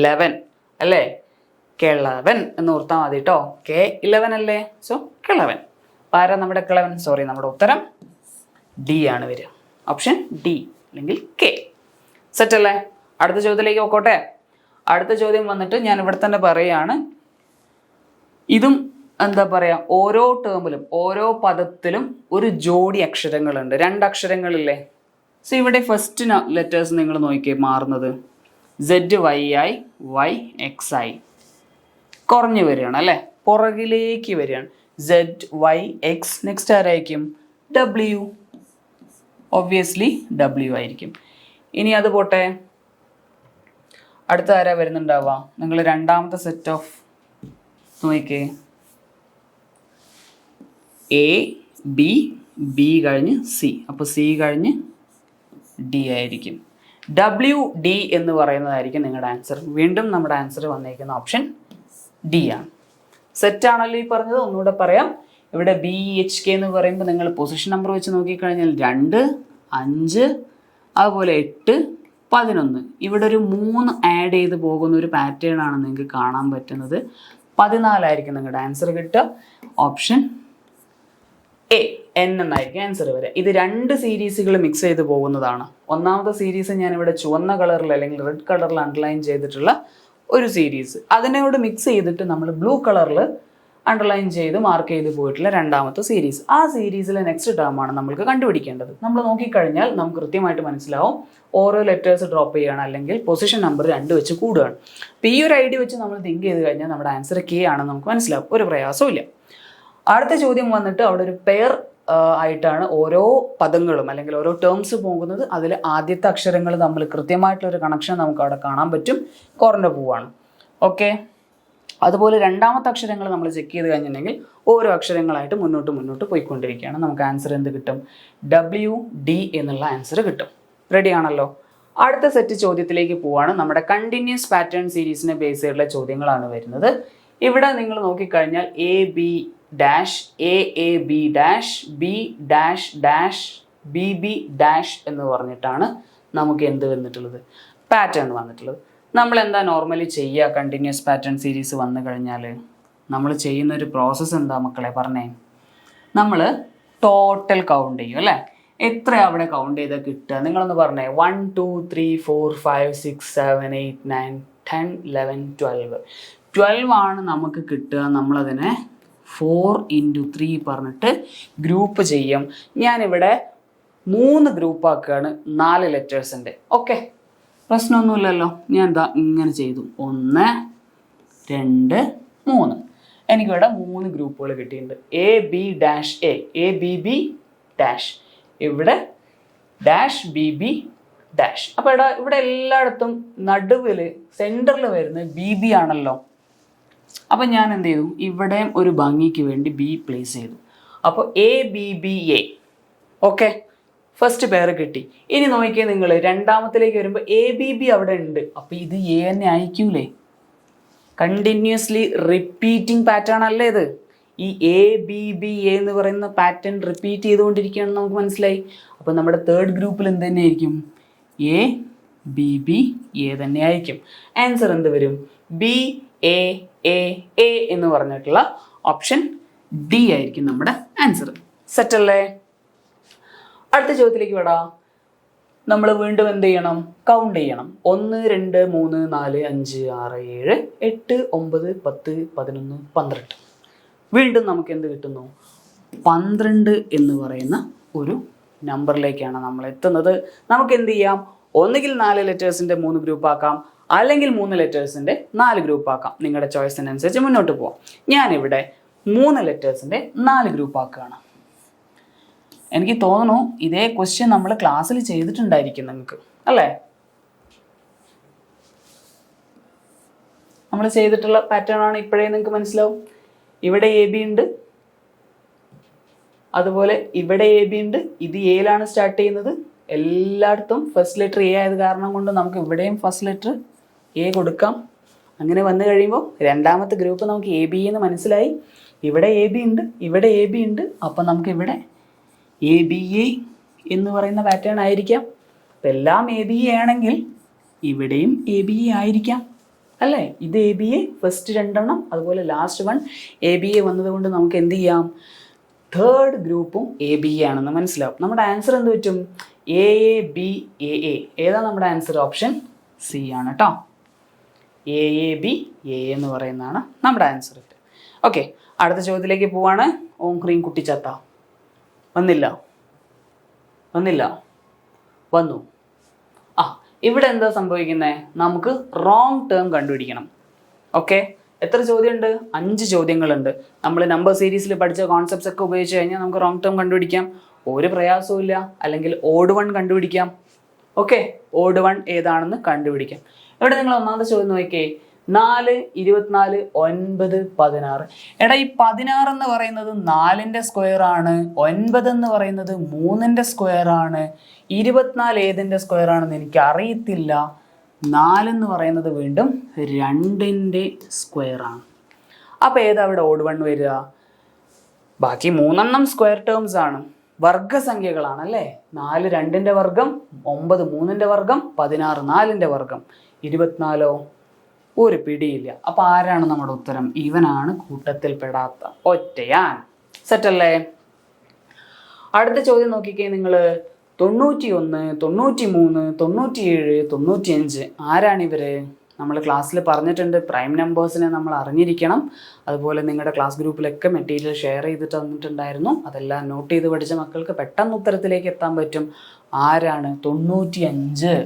11 അല്ലേ? കിളവൻ എന്ന് ഓർത്താൽ മതി കേട്ടോ. കെ 11 അല്ലേ? സോ കിളവൻ. ആരാ നമ്മുടെ കിളവൻ? സോറി, നമ്മുടെ ഉത്തരം ഡി ആണ് വരിക. ഓപ്ഷൻ ഡി അല്ലെങ്കിൽ കെ. സെറ്റ് അല്ലേ? അടുത്ത ചോദ്യത്തിലേക്ക് നോക്കോട്ടെ. അടുത്ത ചോദ്യം വന്നിട്ട് ഞാൻ ഇവിടെ തന്നെ പറയുകയാണ്. ഇതും എന്താ പറയുക, ഓരോ ടേമിലും ഓരോ പദത്തിലും ഒരു ജോഡി അക്ഷരങ്ങളുണ്ട്. 2 അക്ഷരങ്ങളില്ലേ? സോ ഇവിടെ ഫസ്റ്റ് ലെറ്റേഴ്സ് നിങ്ങൾ നോക്കിയേ മാറുന്നത്. ZYI YXI കുറഞ്ഞു വരികയാണ് അല്ലേ? പുറകിലേക്ക് വരികയാണ്. ZYX. നെക്സ്റ്റ് ആരായിരിക്കും? W. ഒബ്വിയസ്ലി W ആയിരിക്കും. ഇനി അത് പോട്ടെ, അടുത്ത ആരാ വരുന്നുണ്ടാവുക? നിങ്ങൾ രണ്ടാമത്തെ സെറ്റ് ഓഫ് നോക്കിക്കേ. A B B കഴിഞ്ഞ് C. അപ്പോൾ C കഴിഞ്ഞ് D ആയിരിക്കും. WD എന്ന് പറയുന്നതായിരിക്കും നിങ്ങളുടെ ആൻസർ. വീണ്ടും നമ്മുടെ ആൻസർ വന്നിരിക്കുന്ന ഓപ്ഷൻ ഡി ആണ്. സെറ്റാണല്ലോ ഈ പറഞ്ഞത്. ഒന്നുകൂടെ പറയാം. ഇവിടെ BHK എന്ന് പറയുമ്പോൾ നിങ്ങൾ പൊസിഷൻ നമ്പർ വെച്ച് നോക്കിക്കഴിഞ്ഞാൽ 2 5 അതുപോലെ 8 11. ഇവിടെ ഒരു 3 ആഡ് ചെയ്ത് പോകുന്ന ഒരു പാറ്റേൺ ആണ് നിങ്ങൾക്ക് കാണാൻ പറ്റുന്നത്. 14 ആയിരിക്കും നിങ്ങളുടെ ആൻസർ കിട്ടുക. ഓപ്ഷൻ എ N എന്നായിരിക്കും ആൻസർ വരിക. ഇത് 2 സീരീസുകൾ മിക്സ് ചെയ്ത് പോകുന്നതാണ്. ഒന്നാമത്തെ സീരീസ് ഞാനിവിടെ ചുവന്ന കളറിൽ അല്ലെങ്കിൽ റെഡ് കളറിൽ അണ്ടർലൈൻ ചെയ്തിട്ടുള്ള ഒരു സീരീസ്. അതിനോട് മിക്സ് ചെയ്തിട്ട് നമ്മൾ ബ്ലൂ കളറിൽ അണ്ടർലൈൻ ചെയ്ത് മാർക്ക് ചെയ്ത് പോയിട്ടുള്ള രണ്ടാമത്തെ സീരീസ്. ആ സീരീസിലെ നെക്സ്റ്റ് ടേം ആണ് നമ്മൾക്ക് കണ്ടുപിടിക്കേണ്ടത്. നമ്മൾ നോക്കിക്കഴിഞ്ഞാൽ നമുക്ക് കൃത്യമായിട്ട് മനസ്സിലാവും ഓരോ ലെറ്റേഴ്സ് ഡ്രോപ്പ് ചെയ്യുകയാണ് അല്ലെങ്കിൽ പൊസിഷൻ നമ്പർ 2 വെച്ച് കൂടുകയാണ്. അപ്പോൾ ഈ ഒരു ഐഡിയ വെച്ച് നമ്മൾ തിങ്ക് ചെയ്ത് കഴിഞ്ഞാൽ നമ്മുടെ ആൻസർ കെ ആണെന്ന് നമുക്ക് മനസ്സിലാവും. ഒരു പ്രയാസവും ഇല്ല. അടുത്ത ചോദ്യം വന്നിട്ട് അവിടെ ഒരു പെയർ ആയിട്ടാണ് ഓരോ പദങ്ങളും അല്ലെങ്കിൽ ഓരോ ടേംസ് പോകുന്നത്. അതിൽ ആദ്യത്തെ അക്ഷരങ്ങൾ നമ്മൾ കൃത്യമായിട്ടുള്ളൊരു കണക്ഷൻ നമുക്ക് അവിടെ കാണാൻ പറ്റും. കുറഞ്ഞ പോവാണ്. ഓക്കെ. അതുപോലെ രണ്ടാമത്തെ അക്ഷരങ്ങൾ നമ്മൾ ചെക്ക് ചെയ്ത് കഴിഞ്ഞിട്ടുണ്ടെങ്കിൽ ഓരോ അക്ഷരങ്ങളായിട്ട് മുന്നോട്ട് പോയിക്കൊണ്ടിരിക്കുകയാണ്. നമുക്ക് ആൻസർ എന്ത് കിട്ടും? WD എന്നുള്ള ആൻസർ കിട്ടും. റെഡി ആണല്ലോ? അടുത്ത സെറ്റ് ചോദ്യത്തിലേക്ക് പോവാണ്. നമ്മുടെ കണ്ടിന്യൂസ് പാറ്റേൺ സീരീസിനെ ബേസ് ചെയ്തിട്ടുള്ള ചോദ്യങ്ങളാണ് വരുന്നത്. ഇവിടെ നിങ്ങൾ നോക്കിക്കഴിഞ്ഞാൽ A B dash A B dash B dash dash B B dash എന്ന് പറഞ്ഞിട്ടാണ് നമുക്ക് എന്ത് വന്നിട്ടുള്ളത്, പാറ്റേൺ വന്നിട്ടുള്ളത്. നമ്മൾ എന്താ നോർമലി ചെയ്യുക കണ്ടിന്യൂസ് പാറ്റേൺ സീരീസ് വന്നു കഴിഞ്ഞാൽ? നമ്മൾ ചെയ്യുന്നൊരു പ്രോസസ്സ് എന്താ മക്കളെ പറഞ്ഞേ? നമ്മൾ ടോട്ടൽ കൗണ്ട് ചെയ്യും അല്ലേ? എത്ര അവിടെ കൗണ്ട് ചെയ്താൽ കിട്ടുക? നിങ്ങളൊന്ന് പറഞ്ഞേ. 1 2 3 4 5 6 7 8 9 10 11 12 12 ആണ് നമുക്ക് കിട്ടുക. നമ്മളതിനെ 4 × 3 പറഞ്ഞിട്ട് ഗ്രൂപ്പ് ചെയ്യും. ഞാനിവിടെ 3 ഗ്രൂപ്പാക്കുകയാണ് 4 ലെറ്റേഴ്സിൻ്റെ. ഓക്കെ, പ്രശ്നമൊന്നുമില്ലല്ലോ. ഞാൻ എന്താ ഇങ്ങനെ ചെയ്തു, 1 2 3. എനിക്കിവിടെ 3 ഗ്രൂപ്പുകൾ കിട്ടിയിട്ടുണ്ട്. A B dash A B B dash, ഇവിടെ ഡാഷ് ബി ബി ഡാഷ്. അപ്പോൾ ഇവിടെ എല്ലായിടത്തും നടുവിൽ സെൻറ്ററിൽ വരുന്നത് ബി ബി ആണല്ലോ. അപ്പം ഞാൻ എന്ത് ചെയ്തു, ഇവിടെയും ഒരു ഭംഗിക്ക് വേണ്ടി ബി പ്ലേസ് ചെയ്തു. അപ്പോൾ A B B A. Okay, first pair കിട്ടി. ഇനി നോക്കിയാൽ നിങ്ങൾ രണ്ടാമത്തിലേക്ക് വരുമ്പോൾ എ ബി ബി അവിടെ ഉണ്ട്. അപ്പോൾ ഇത് എ തന്നെ അയക്കൂലേ? കണ്ടിന്യൂസ്ലി റിപ്പീറ്റിംഗ് പാറ്റേൺ അല്ലേ ഇത്? ഈ എ ബി ബി എ എന്ന് പറയുന്ന പാറ്റേൺ റിപ്പീറ്റ് ചെയ്തുകൊണ്ടിരിക്കുകയാണെന്ന് നമുക്ക് മനസ്സിലായി. അപ്പോൾ നമ്മുടെ തേർഡ് ഗ്രൂപ്പിൽ എന്ത് തന്നെ ആയിരിക്കും? എ ബി ബി എ തന്നെ ആയിരിക്കും. ആൻസർ എന്ത് വരും? ബി എ എ എ എന്ന് പറഞ്ഞിട്ടുള്ള ഓപ്ഷൻ ഡി ആയിരിക്കും നമ്മുടെ ആൻസർ. സെറ്റ് അല്ലേ? അടുത്ത ചോദ്യത്തിലേക്ക് വിടാം. നമ്മൾ വീണ്ടും എന്ത് ചെയ്യണം? കൗണ്ട് ചെയ്യണം. 1 2 3 4 5 6 7 8 9 10 11 12. വീണ്ടും നമുക്ക് എന്ത് കിട്ടുന്നു? 12 എന്ന് പറയുന്ന ഒരു നമ്പറിലേക്കാണ് നമ്മൾ എത്തുന്നത്. നമുക്ക് എന്ത് ചെയ്യാം? ഒന്നുകിൽ 4 ലെറ്റേഴ്സിൻ്റെ 3 ഗ്രൂപ്പ് ആക്കാം, അല്ലെങ്കിൽ 3 ലെറ്റേഴ്സിൻ്റെ 4 ഗ്രൂപ്പ് ആക്കാം. നിങ്ങളുടെ ചോയ്സിനനുസരിച്ച് മുന്നോട്ട് പോവാം. ഞാനിവിടെ 3 ലെറ്റേഴ്സിൻ്റെ 4 ഗ്രൂപ്പ് ആക്കുകയാണ്. എനിക്ക് തോന്നുന്നു ഇതേ ക്വസ്റ്റ്യൻ നമ്മൾ ക്ലാസ്സിൽ ചെയ്തിട്ടുണ്ടായിരിക്കും നിങ്ങൾക്ക്, അല്ലേ? നമ്മൾ ചെയ്തിട്ടുള്ള പാറ്റേൺ ആണ്. ഇപ്പോഴേ നിങ്ങൾക്ക് മനസ്സിലാവും. ഇവിടെ എ ബി ഉണ്ട്, അതുപോലെ ഇവിടെ എ ബി ഉണ്ട്. ഇത് എയിലാണ് സ്റ്റാർട്ട് ചെയ്യുന്നത്. എല്ലായിടത്തും ഫസ്റ്റ് ലെറ്റർ എ ആയത് കാരണം കൊണ്ട് നമുക്ക് ഇവിടെയും ഫസ്റ്റ് ലെറ്റർ എ കൊടുക്കാം. അങ്ങനെ വന്നു കഴിയുമ്പോൾ രണ്ടാമത്തെ ഗ്രൂപ്പ് നമുക്ക് എ ബി എന്ന് മനസ്സിലായി. ഇവിടെ എ ബി ഉണ്ട്, ഇവിടെ എ ബി ഉണ്ട്. അപ്പം നമുക്ക് ഇവിടെ എ ബി എ എന്ന് പറയുന്ന പാറ്റേൺ ആയിരിക്കാം. അപ്പം എല്ലാം എ ബി എ ആണെങ്കിൽ ഇവിടെയും എ ബി എ ആയിരിക്കാം, അല്ലേ? ഇത് എ ബി എ ഫസ്റ്റ് 2 എണ്ണം, അതുപോലെ ലാസ്റ്റ് 1 എ ബി എ വന്നതുകൊണ്ട് നമുക്ക് എന്ത് ചെയ്യാം? തേർഡ് ഗ്രൂപ്പും എ ബി എ ആണെന്ന് മനസ്സിലാവും. നമ്മുടെ ആൻസർ എന്ത് പറ്റും? A A B A A. ഏതാ നമ്മുടെ ആൻസർ? ഓപ്ഷൻ സി ആണ് കേട്ടോ. എ എ ബി എ എന്ന് പറയുന്നതാണ് നമ്മുടെ ആൻസർ. ഓക്കെ, അടുത്ത ചോദ്യത്തിലേക്ക് പോവാണ്. ഓം ക്രീം കുട്ടിച്ചത്ത. വന്നില്ല, വന്നു. ഇവിടെ എന്താ സംഭവിക്കുന്നത്? നമുക്ക് റോങ് ടേം കണ്ടുപിടിക്കണം. ഓക്കെ, എത്ര ചോദ്യമുണ്ട്? 5 ചോദ്യങ്ങളുണ്ട്. നമ്മൾ നമ്പർ സീരീസിൽ പഠിച്ച കോൺസെപ്റ്റ്സ് ഒക്കെ ഉപയോഗിച്ച് കഴിഞ്ഞാൽ നമുക്ക് റോങ് ടേം കണ്ടുപിടിക്കാം. ഒരു പ്രയാസവും ഇല്ല. അല്ലെങ്കിൽ ഓഡ് വൺ കണ്ടുപിടിക്കാം. ഓക്കെ, ഓഡ് വൺ ഏതാണെന്ന് കണ്ടുപിടിക്കാം. ഇവിടെ നിങ്ങൾ ഒന്നാമത്തെ ചോദ്യം നോക്കിയേ. 4 24 9 16. എടാ, ഈ 16 എന്ന് പറയുന്നത് 4ന്റെ സ്ക്വയർ ആണ്. 9 എന്ന് പറയുന്നത് 3ന്റെ സ്ക്വയർ ആണ്. 24 ഏതിൻ്റെ സ്ക്വയർ ആണെന്ന് എനിക്ക് അറിയത്തില്ല. 4 എന്ന് പറയുന്നത് വീണ്ടും 2ന്റെ സ്ക്വയർ ആണ്. അപ്പോൾ ഏതാ ഇവിടെ ഓഡ് വൺ വരിക? ബാക്കി 3 സ്ക്വയർ ടേംസ് ആണ്, വർഗസംഖ്യകളാണ് അല്ലേ? 4 2ന്റെ വർഗം, 9 3ന്റെ വർഗം, 16 4ന്റെ വർഗം. 24 ഒരു പിടിയില്ല. അപ്പോൾ ആരാണ് നമ്മുടെ ഉത്തരം? ഇവനാണ് കൂട്ടത്തിൽ പെടാത്ത ഒറ്റയാൻ. സെറ്റല്ലേ? അടുത്ത ചോദ്യം നോക്കിക്കേ നിങ്ങൾ. 91 93 97 95. ആരാണിവർ? നമ്മൾ ക്ലാസ്സിൽ പറഞ്ഞിട്ടുണ്ട്, പ്രൈം നമ്പേഴ്സിനെ നമ്മൾ അറിഞ്ഞിരിക്കണം. അതുപോലെ നിങ്ങളുടെ ക്ലാസ് ഗ്രൂപ്പിലൊക്കെ മെറ്റീരിയൽ ഷെയർ ചെയ്തിട്ട് തന്നിട്ടുണ്ടായിരുന്നു. അതെല്ലാം നോട്ട് ചെയ്ത് പഠിച്ച മക്കൾക്ക് പെട്ടെന്ന് ഉത്തരത്തിലേക്ക് എത്താൻ പറ്റും. ആരാണ്? 95.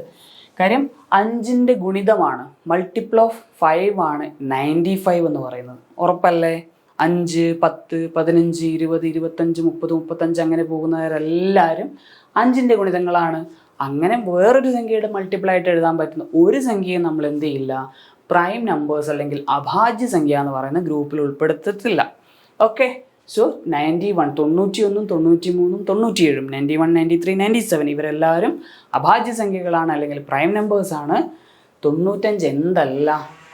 കാര്യം 5ന്റെ ഗുണിതമാണ്, മൾട്ടിപ്പിൾ ഓഫ് 5 ആണ് 95 എന്ന് പറയുന്നത്. ഉറപ്പല്ലേ? 5 10 15 20 25 30 35 അങ്ങനെ പോകുന്നവരെല്ലാവരും 5ന്റെ ഗുണിതങ്ങളാണ്. അങ്ങനെ വേറൊരു സംഖ്യയുടെ മൾട്ടിപ്പിൾ ആയിട്ട് എഴുതാൻ പറ്റുന്ന ഒരു സംഖ്യയും നമ്മൾ എന്ത് ചെയ്യില്ല? പ്രൈം നമ്പേഴ്സ് അല്ലെങ്കിൽ അഭാജ്യ സംഖ്യ എന്ന് പറയുന്ന ഗ്രൂപ്പിൽ ഉൾപ്പെടുത്തത്തില്ല. ഓക്കെ, സോ 91 91 93 97 91 93 97 ഇവരെല്ലാവരും അഭാജ്യ സംഖ്യകളാണ് അല്ലെങ്കിൽ പ്രൈം നമ്പേഴ്സ് ആണ്. 95 എന്തല്ല?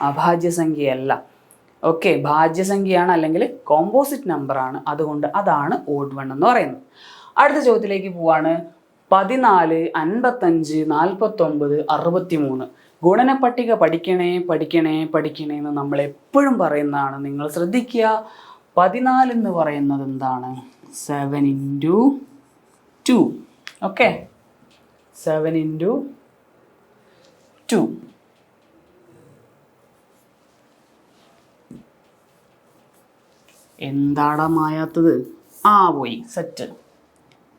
അഭാജ്യ സംഖ്യയല്ല. ഓക്കെ, ഭാജ്യസംഖ്യയാണ് അല്ലെങ്കിൽ കോമ്പോസിറ്റ് നമ്പറാണ്, അതുകൊണ്ട് അതാണ് ഓഡ് വൺ എന്ന് പറയുന്നത്. അടുത്ത ചോദ്യത്തിലേക്ക് പോവാണ്. 14, 55, 49, 63. ഗുണനപ്പട്ടിക പഠിക്കണേ പഠിക്കണേ പഠിക്കണേ എന്ന് നമ്മൾ എപ്പോഴും പറയുന്നതാണ്. നിങ്ങൾ ശ്രദ്ധിക്കുക, 14 എന്ന് പറയുന്നത് എന്താണ്? 7 into 2. Okay, 7 into 2. എന്താടാ മായാത്തത്? പോയി, സെറ്റ്.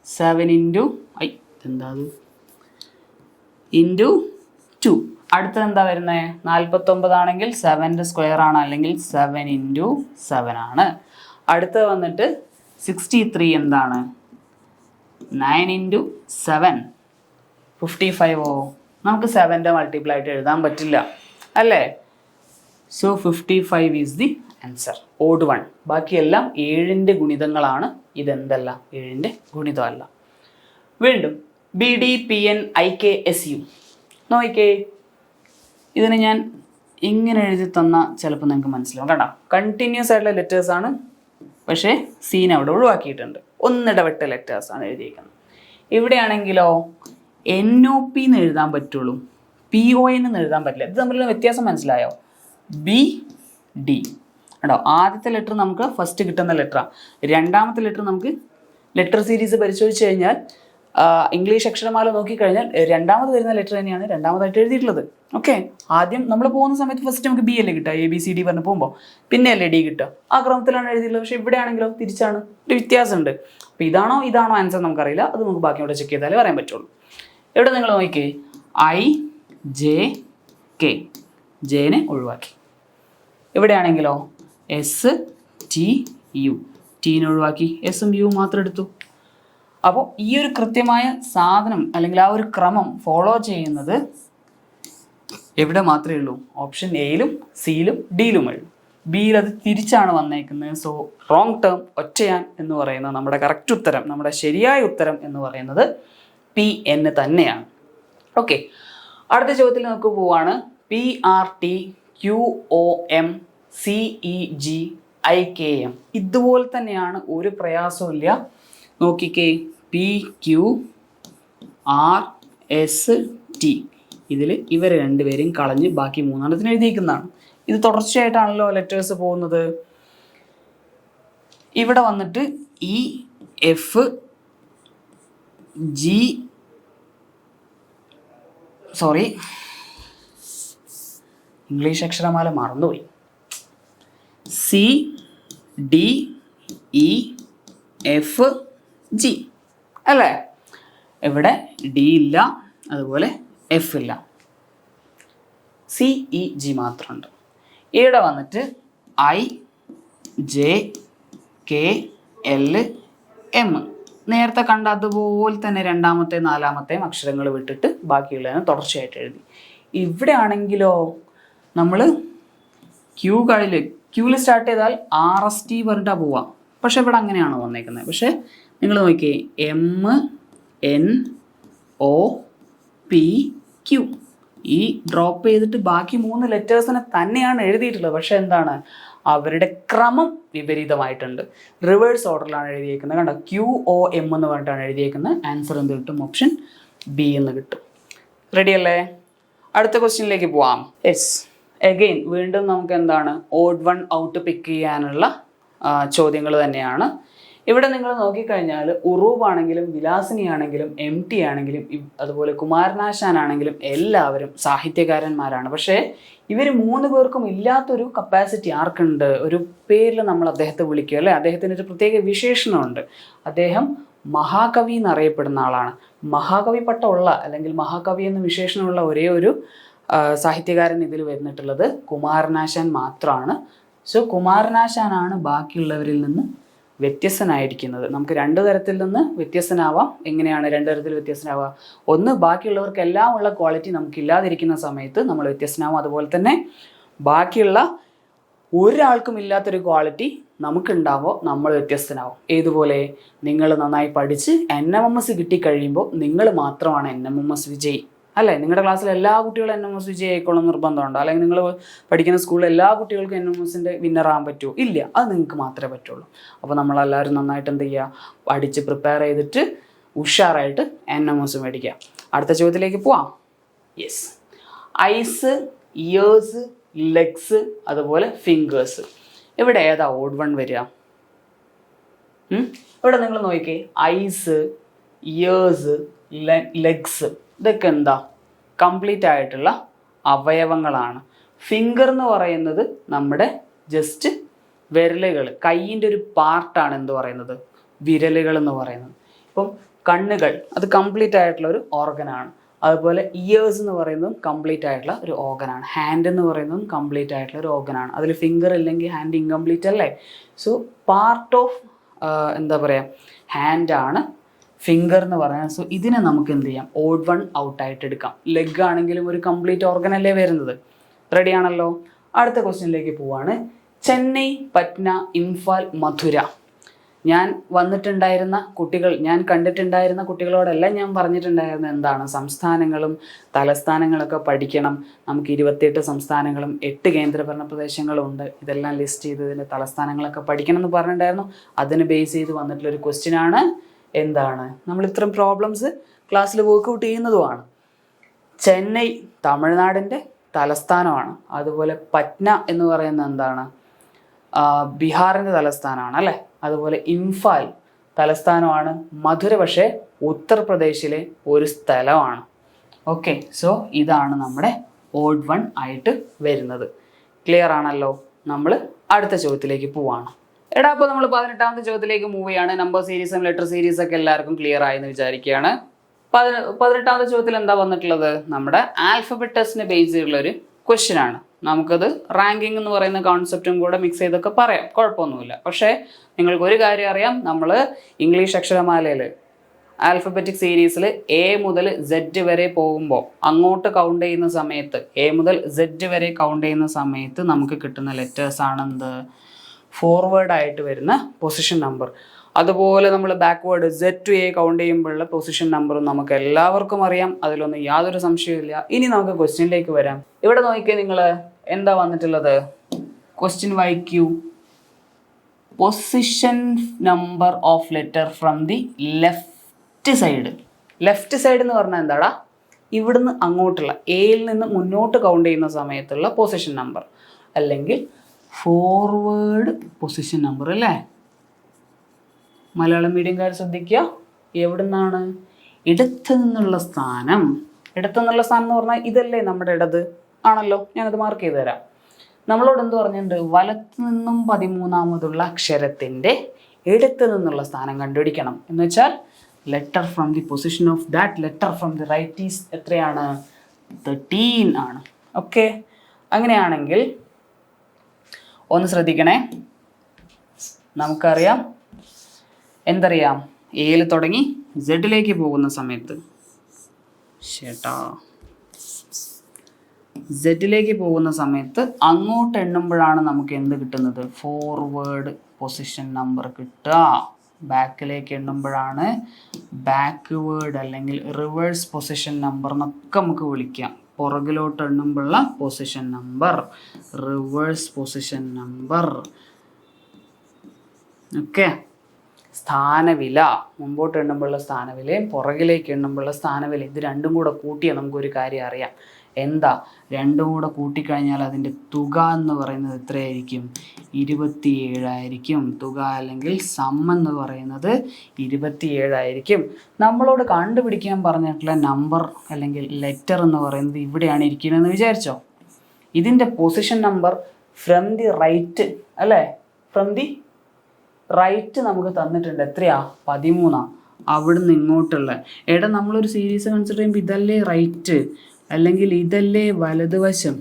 7 into എന്താ ഇൻറ്റു 2. അടുത്തത് എന്താ വരുന്നത്? 49 ആണെങ്കിൽ 7ൻ്റെ സ്ക്വയർ ആണ്, അല്ലെങ്കിൽ 7 into 7 ആണ്. അടുത്തത് വന്നിട്ട് 63 എന്താണ്? 9 into 7. 55 നമുക്ക് 7ൻ്റെ മൾട്ടിപ്പിൾ ആയിട്ട് എഴുതാൻ പറ്റില്ല അല്ലേ? So 55 is the answer, odd one. ബാക്കിയെല്ലാം 7ൻ്റെ ഗുണിതങ്ങളാണ്, ഇതെന്തല്ല, 7ൻ്റെ ഗുണിതമല്ല. വീണ്ടും BDPNIKSU നോക്കിക്കേ. ഇതിന് ഞാൻ ഇങ്ങനെ എഴുതി തന്ന ചിലപ്പോൾ നിങ്ങൾക്ക് മനസ്സിലാവും. കണ്ടോ, കണ്ടിന്യൂസ് ആയിട്ടുള്ള ലെറ്റേഴ്സാണ്, പക്ഷേ സീൻ അവിടെ ഒഴിവാക്കിയിട്ടുണ്ട്. ഒന്നിടവിട്ട ലെറ്റേഴ്സാണ് എഴുതിയിരിക്കുന്നത്. ഇവിടെയാണെങ്കിലോ NOP എന്ന് എഴുതാൻ പറ്റുള്ളൂ, PON എന്ന് എഴുതാൻ പറ്റില്ല. ഇത് തമ്മിലുള്ള വ്യത്യാസം മനസ്സിലായോ? BD കേട്ടോ, ആദ്യത്തെ ലെറ്റർ നമുക്ക് ഫസ്റ്റ് കിട്ടുന്ന ലെറ്ററാണ്. രണ്ടാമത്തെ ലെറ്റർ നമുക്ക് ലെറ്റർ സീരീസ് പരിശോധിച്ച് കഴിഞ്ഞാൽ ഇംഗ്ലീഷ് അക്ഷരമാല നോക്കിക്കഴിഞ്ഞാൽ രണ്ടാമത് വരുന്ന ലെറ്റർ തന്നെയാണ് രണ്ടാമതായിട്ട് എഴുതിയിട്ടുള്ളത്. ഓക്കെ, ആദ്യം നമ്മൾ പോകുന്ന സമയത്ത് ഫസ്റ്റ് നമുക്ക് B അല്ലേ കിട്ടുക, ABCD പറഞ്ഞ് പോകുമ്പോൾ, പിന്നെ അല്ലേ D കിട്ടുക. ആ ക്രമത്തിലാണ് എഴുതിയിട്ടുള്ളത്. പക്ഷേ ഇവിടെ ആണെങ്കിലോ തിരിച്ചാണ്, ഒരു വ്യത്യാസമുണ്ട്. അപ്പോൾ ഇതാണോ ആൻസർ നമുക്കറിയില്ല, അത് നമുക്ക് ബാക്കി ഇവിടെ ചെക്ക് ചെയ്താലേ പറയാൻ പറ്റുള്ളൂ. ഇവിടെ നിങ്ങൾ നോക്കിക്കേ, IJK, ജെനെ ഒഴിവാക്കി. ഇവിടെയാണെങ്കിലോ STU, ടീനെ ഒഴിവാക്കി, എസും യു മാത്രം എടുത്തു. അപ്പോൾ ഈ ഒരു കൃത്യമായ സാധനം അല്ലെങ്കിൽ ആ ഒരു ക്രമം ഫോളോ ചെയ്യുന്നത് എവിടെ മാത്രമേ ഉള്ളൂ? ഓപ്ഷൻ എയിലും സിയിലും ഡിയിലും ഉള്ളൂ. ബിയിൽ അത് തിരിച്ചാണ് വന്നേക്കുന്നത്. സോ റോങ് ടേം, ഒറ്റയാൻ എന്ന് പറയുന്ന നമ്മുടെ കറക്റ്റ് ഉത്തരം, നമ്മുടെ ശരിയായ ഉത്തരം എന്ന് പറയുന്നത് PN തന്നെയാണ്. ഓക്കെ, അടുത്ത ചോദ്യത്തിൽ നമുക്ക് പോവാണ്. PRTQOMCEGIKM. ഇതുപോലെ തന്നെയാണ്, ഒരു പ്രയാസവും ഇല്ല. നോക്കിക്കേ, PQRST. ഇതിൽ ഇവർ രണ്ടുപേരും കളഞ്ഞ് ബാക്കി മൂന്നെണ്ണത്തിന് എഴുതിയിരിക്കുന്നതാണ്. ഇത് തുടർച്ചയായിട്ടാണല്ലോ ലെറ്റേഴ്സ് പോകുന്നത്. ഇവിടെ വന്നിട്ട് ഇംഗ്ലീഷ് അക്ഷരമാല മറന്നുപോയി. CDEFG അല്ലേ? ഇവിടെ D ഇല്ല, അതുപോലെ F ഇല്ല, CEG മാത്രമുണ്ട്. ഇവിടെ വന്നിട്ട് IJKLM. നേരത്തെ കണ്ട അതുപോലെ തന്നെ രണ്ടാമത്തെ നാലാമത്തെയും അക്ഷരങ്ങൾ വിട്ടിട്ട് ബാക്കിയുള്ളതിനെ തുടർച്ചയായിട്ട് എഴുതി. ഇവിടെ ആണെങ്കിലോ നമ്മൾ ക്യൂവിൽ സ്റ്റാർട്ട് ചെയ്താൽ RST പറഞ്ഞിട്ടാണ് പോവാം. പക്ഷെ ഇവിടെ അങ്ങനെയാണോ വന്നേക്കുന്നത്? പക്ഷെ നിങ്ങൾ നോക്കിയേ, MNOPQ. ഈ ഡ്രോപ്പ് ചെയ്തിട്ട് ബാക്കി 3 ലെറ്റേഴ്സിനെ തന്നെയാണ് എഴുതിയിട്ടുള്ളത്. പക്ഷെ എന്താണ്, അവരുടെ ക്രമം വിപരീതമായിട്ടുണ്ട്. റിവേഴ്സ് ഓർഡറിലാണ് എഴുതിയേക്കുന്നത്. കണ്ടോ, QOM എന്ന് പറഞ്ഞിട്ടാണ് എഴുതിയേക്കുന്നത്. ആൻസർ എന്ത് കിട്ടും? ഓപ്ഷൻ B എന്ന് കിട്ടും. റെഡി അല്ലേ? അടുത്ത ക്വസ്റ്റ്യനിലേക്ക് പോവാം. യെസ്, അഗെയിൻ വീണ്ടും നമുക്ക് എന്താണ്, ഓഡ് വൺ ഔട്ട് പിക്ക് ചെയ്യാനുള്ള ചോദ്യങ്ങൾ തന്നെയാണ്. ഇവിടെ നിങ്ങൾ നോക്കിക്കഴിഞ്ഞാൽ ഉറൂബ് ആണെങ്കിലും വിലാസിനി ആണെങ്കിലും MT ആണെങ്കിലും അതുപോലെ കുമാരനാശാൻ ആണെങ്കിലും എല്ലാവരും സാഹിത്യകാരന്മാരാണ്. പക്ഷേ ഇവർ 3 പേർക്കും ഇല്ലാത്തൊരു കപ്പാസിറ്റി ആർക്കുണ്ട്? ഒരു പേരിൽ നമ്മൾ അദ്ദേഹത്തെ വിളിക്കുക അല്ലേ? അദ്ദേഹത്തിന് ഒരു പ്രത്യേക വിശേഷണമുണ്ട്. അദ്ദേഹം മഹാകവി എന്നറിയപ്പെടുന്ന ആളാണ്. മഹാകവി പട്ടമുള്ള അല്ലെങ്കിൽ മഹാകവി എന്ന വിശേഷണമുള്ള ഒരേ ഒരു സാഹിത്യകാരൻ ഇതിൽ വരുന്നിട്ടുള്ളത് കുമാരനാശാൻ മാത്രമാണ്. സോ കുമാരനാശാനാണ് ബാക്കിയുള്ളവരിൽ നിന്ന് വ്യത്യസ്തനായിരിക്കുന്നത്. നമുക്ക് 2 തരത്തിൽ നിന്ന് വ്യത്യസ്തനാവാം. എങ്ങനെയാണ് 2 തരത്തിൽ വ്യത്യസ്തനാവുക? ഒന്ന്, ബാക്കിയുള്ളവർക്കെല്ലാം ഉള്ള ക്വാളിറ്റി നമുക്കില്ലാതിരിക്കുന്ന സമയത്ത് നമ്മൾ വ്യത്യസ്തനാവും. അതുപോലെ തന്നെ ബാക്കിയുള്ള ഒരാൾക്കും ഇല്ലാത്തൊരു ക്വാളിറ്റി നമുക്കുണ്ടാവുമ്പോൾ നമ്മൾ വ്യത്യസ്തനാവും. ഏതുപോലെ? നിങ്ങൾ നന്നായി പഠിച്ച് NMMS കിട്ടിക്കഴിയുമ്പോൾ നിങ്ങൾ മാത്രമാണ് NMMS വിജയി അല്ലേ? നിങ്ങളുടെ ക്ലാസ്സിൽ എല്ലാ കുട്ടികളും NMS വിജയി ആയിക്കോളും നിർബന്ധമുണ്ടോ? അല്ലെങ്കിൽ നിങ്ങൾ പഠിക്കുന്ന സ്കൂളിൽ എല്ലാ കുട്ടികൾക്കും NMSൻ്റെ വിന്നർ ആകാൻ പറ്റുമോ? ഇല്ല, അത് നിങ്ങൾക്ക് മാത്രമേ പറ്റുള്ളൂ. അപ്പോൾ നമ്മളെല്ലാവരും നന്നായിട്ട് എന്ത് ചെയ്യുക, പഠിച്ച് പ്രിപ്പയർ ചെയ്തിട്ട് ഉഷാറായിട്ട് NMS മേടിക്കുക. അടുത്ത ചോദ്യത്തിലേക്ക് പോവാം. യെസ്, ഐസ്, ഇയേഴ്സ്, ലെഗ്സ്, അതുപോലെ ഫിംഗേഴ്സ്. ഇവിടെ ഏതാ ഓഡ് വൺ വരിക? ഇവിടെ നിങ്ങൾ നോക്കിക്കേ, ഐസ്, ഇയേഴ്സ്, ലെഗ്സ്, ഇതൊക്കെ എന്താ കംപ്ലീറ്റ് ആയിട്ടുള്ള അവയവങ്ങളാണ്. ഫിംഗർ എന്ന് പറയുന്നത് നമ്മുടെ ജസ്റ്റ് വിരലുകൾ, കൈയിൻ്റെ ഒരു പാർട്ടാണ് എന്ത് പറയുന്നത്, വിരലുകൾ എന്ന് പറയുന്നത്. ഇപ്പം കണ്ണുകൾ അത് കംപ്ലീറ്റ് ആയിട്ടുള്ള ഒരു ഓർഗനാണ്. അതുപോലെ ഇയേഴ്സ് എന്ന് പറയുന്നതും കംപ്ലീറ്റ് ആയിട്ടുള്ള ഒരു ഓർഗനാണ്. ഹാൻഡ് എന്ന് പറയുന്നതും കംപ്ലീറ്റ് ആയിട്ടുള്ള ഒരു ഓർഗനാണ്. അതിൽ ഫിംഗർ ഇല്ലെങ്കിൽ ഹാൻഡ് ഇൻകംപ്ലീറ്റ് അല്ലേ? സോ പാർട്ട് ഓഫ് എന്താ പറയുക, ഹാൻഡാണ് ഫിംഗർ എന്ന് പറയുന്നത്. സോ ഇതിനെ നമുക്ക് എന്ത് ചെയ്യാം, ഓഡ് വൺ ഔട്ടായിട്ട് എടുക്കാം. ലെഗ് ആണെങ്കിലും ഒരു കംപ്ലീറ്റ് ഓർഗൻ അല്ലേ വരുന്നത്. റെഡി ആണല്ലോ? അടുത്ത ക്വസ്റ്റ്യനിലേക്ക് പോവാണ്. ചെന്നൈ, പറ്റ്ന, ഇംഫാൽ, മധുര. ഞാൻ വന്നിട്ടുണ്ടായിരുന്ന കുട്ടികൾ, ഞാൻ കണ്ടിട്ടുണ്ടായിരുന്ന കുട്ടികളോടെല്ലാം ഞാൻ പറഞ്ഞിട്ടുണ്ടായിരുന്ന എന്താണ്, സംസ്ഥാനങ്ങളും തലസ്ഥാനങ്ങളൊക്കെ പഠിക്കണം. നമുക്ക് 28 സംസ്ഥാനങ്ങളും 8 കേന്ദ്രഭരണ പ്രദേശങ്ങളും ഉണ്ട്. ഇതെല്ലാം ലിസ്റ്റ് ചെയ്തതിൻ്റെ തലസ്ഥാനങ്ങളൊക്കെ പഠിക്കണം എന്ന് പറഞ്ഞിട്ടുണ്ടായിരുന്നു. അതിന് ബേസ് ചെയ്ത് വന്നിട്ടുള്ളൊരു ക്വസ്റ്റ്യനാണ് എന്താണ്, നമ്മൾ ഇത്തരം പ്രോബ്ലംസ് ക്ലാസ്സിൽ വർക്ക്ഔട്ട് ചെയ്യുന്നതുമാണ്. ചെന്നൈ തമിഴ്നാടിൻ്റെ തലസ്ഥാനമാണ്. അതുപോലെ പറ്റ്ന എന്ന് പറയുന്നത് എന്താണ്, ബീഹാറിൻ്റെ തലസ്ഥാനമാണ് അല്ലേ? അതുപോലെ ഇംഫാൽ തലസ്ഥാനമാണ്. മധുര പക്ഷേ ഉത്തർപ്രദേശിലെ ഒരു സ്ഥലമാണ്. ഓക്കെ, സോ ഇതാണ് നമ്മുടെ ഓഡ് വൺ ആയിട്ട് വരുന്നത്. ക്ലിയർ ആണല്ലോ? നമ്മൾ അടുത്ത ചോദ്യത്തിലേക്ക് പോവാണ്. എടാ, അപ്പോൾ നമ്മൾ 18ാമത്തെ ചോദ്യത്തിലേക്ക് മൂവ് ചെയ്യാണ്. നമ്പർ സീരീസും ലെറ്റർ സീരീസും ഒക്കെ എല്ലാവർക്കും ക്ലിയർ ആയെന്ന് വിചാരിക്കുകയാണ്. 18ാമത്തെ ചോദ്യത്തിൽ എന്താ വന്നിട്ടുള്ളത്, നമ്മുടെ ആൽഫബറ്റ് ടെസ്റ്റിനെ ബേസ് ചെയ്തുള്ള ഒരു ക്വസ്റ്റ്യൻ ആണ്. നമുക്കത് റാങ്കിങ് എന്ന് പറയുന്ന കോൺസെപ്റ്റും കൂടെ മിക്സ് ചെയ്തൊക്കെ പറയാം, കുഴപ്പമൊന്നുമില്ല. പക്ഷേ നിങ്ങൾക്കൊരു കാര്യം അറിയാം, നമ്മൾ ഇംഗ്ലീഷ് അക്ഷരമാലയിൽ ആൽഫബറ്റിക് സീരീസിൽ A മുതൽ Z വരെ പോകുമ്പോൾ അങ്ങോട്ട് കൗണ്ട് ചെയ്യുന്ന സമയത്ത്, A മുതൽ Z വരെ കൗണ്ട് ചെയ്യുന്ന സമയത്ത് നമുക്ക് കിട്ടുന്ന ലെറ്റേഴ്സ് ആണെന്ത്, ഫോർവേഡ് ആയിട്ട് വരുന്ന പൊസിഷൻ നമ്പർ. അതുപോലെ നമ്മൾ backward Z to A count ചെയ്യുമ്പോഴുള്ള പൊസിഷൻ നമ്പറും നമുക്ക് എല്ലാവർക്കും അറിയാം, അതിലൊന്നും യാതൊരു സംശയമില്ല. ഇനി നമുക്ക് ക്വസ്റ്റ്യനിലേക്ക് വരാം. ഇവിടെ നോക്കിയാൽ നിങ്ങൾ എന്താ വന്നിട്ടുള്ളത്, ക്വസ്റ്റ്യൻ വായിക്കൂ. Position number of letter from the left side. Left side എന്ന് പറഞ്ഞാൽ എന്താടാ, ഇവിടുന്ന് അങ്ങോട്ടുള്ള എയിൽ നിന്ന് മുന്നോട്ട് കൗണ്ട് ചെയ്യുന്ന സമയത്തുള്ള പൊസിഷൻ നമ്പർ, അല്ലെങ്കിൽ ഫോർവേഡ് പൊസിഷൻ നമ്പർ അല്ലേ? മലയാളം മീഡിയംകാർ ശ്രദ്ധിക്കുക, എവിടെ നിന്നാണ്, ഇടത്ത് നിന്നുള്ള സ്ഥാനം. ഇടത്ത് നിന്നുള്ള സ്ഥാനം എന്ന് പറഞ്ഞാൽ ഇതല്ലേ നമ്മുടെ ഇടത് ആണല്ലോ, ഞാനത് മാർക്ക് ചെയ്ത് തരാം. നമ്മളോട് എന്ത് പറഞ്ഞിട്ടുണ്ട്, വലത്ത് നിന്നും 13ാമതുള്ള അക്ഷരത്തിൻ്റെ ഇടത്ത് നിന്നുള്ള സ്ഥാനം കണ്ടുപിടിക്കണം. എന്ന് വെച്ചാൽ letter from the position of that letter from the right is എത്രയാണ്, 13 ആണ്. ഓക്കെ, അങ്ങനെയാണെങ്കിൽ ഒന്ന് ശ്രദ്ധിക്കണേ. നമുക്കറിയാം എന്തറിയാം, എയിൽ തുടങ്ങി സെഡിലേക്ക് പോകുന്ന സമയത്ത്, സെഡിലേക്ക് പോകുന്ന സമയത്ത് അങ്ങോട്ട് എണ്ണുമ്പോഴാണ് നമുക്ക് എന്ത് കിട്ടുന്നത്, ഫോർവേഡ് പൊസിഷൻ നമ്പർ കിട്ടുക. ബാക്കിലേക്ക് എണ്ണുമ്പോഴാണ് ബാക്ക്വേർഡ് അല്ലെങ്കിൽ റിവേഴ്സ് പൊസിഷൻ നമ്പർ എന്നൊക്കെ നമുക്ക് വിളിക്കാം. പുറകിലോട്ട് എണ്ണുമ്പോഴുള്ള position number, reverse position number. Okay, സ്ഥാനവില, മുമ്പോട്ട് എണ്ണുമ്പോഴുള്ള സ്ഥാനവിലയും പുറകിലേക്ക് എണ്ണുമ്പോഴുള്ള സ്ഥാനവില, ഇത് രണ്ടും കൂടെ കൂട്ടിയാൽ നമുക്കൊരു കാര്യം അറിയാം. എന്താ, രണ്ടും കൂടെ കൂട്ടിക്കഴിഞ്ഞാൽ അതിൻ്റെ തുക എന്ന് പറയുന്നത് എത്രയായിരിക്കും, 27 ആയിരിക്കും. തുക അല്ലെങ്കിൽ സം എന്ന് പറയുന്നത് 27 ആയിരിക്കും. നമ്മളോട് കണ്ടുപിടിക്കാൻ പറഞ്ഞിട്ടുള്ള നമ്പർ അല്ലെങ്കിൽ ലെറ്റർ എന്ന് പറയുന്നത് ഇവിടെയാണ് ഇരിക്കുന്നതെന്ന് വിചാരിച്ചോ. ഇതിൻ്റെ position number from the right അല്ലേ, ഫ്രം ദി റൈറ്റ് നമുക്ക് തന്നിട്ടുണ്ട്. എത്രയാ, 13. അവിടുന്ന് ഇങ്ങോട്ടുള്ള, എടാ നമ്മളൊരു സീരീസ് കൺസിഡർ ചെയ്യുമ്പോൾ ഇതല്ലേ റൈറ്റ്, അല്ലെങ്കിൽ ഇതല്ലേ വലതുവശം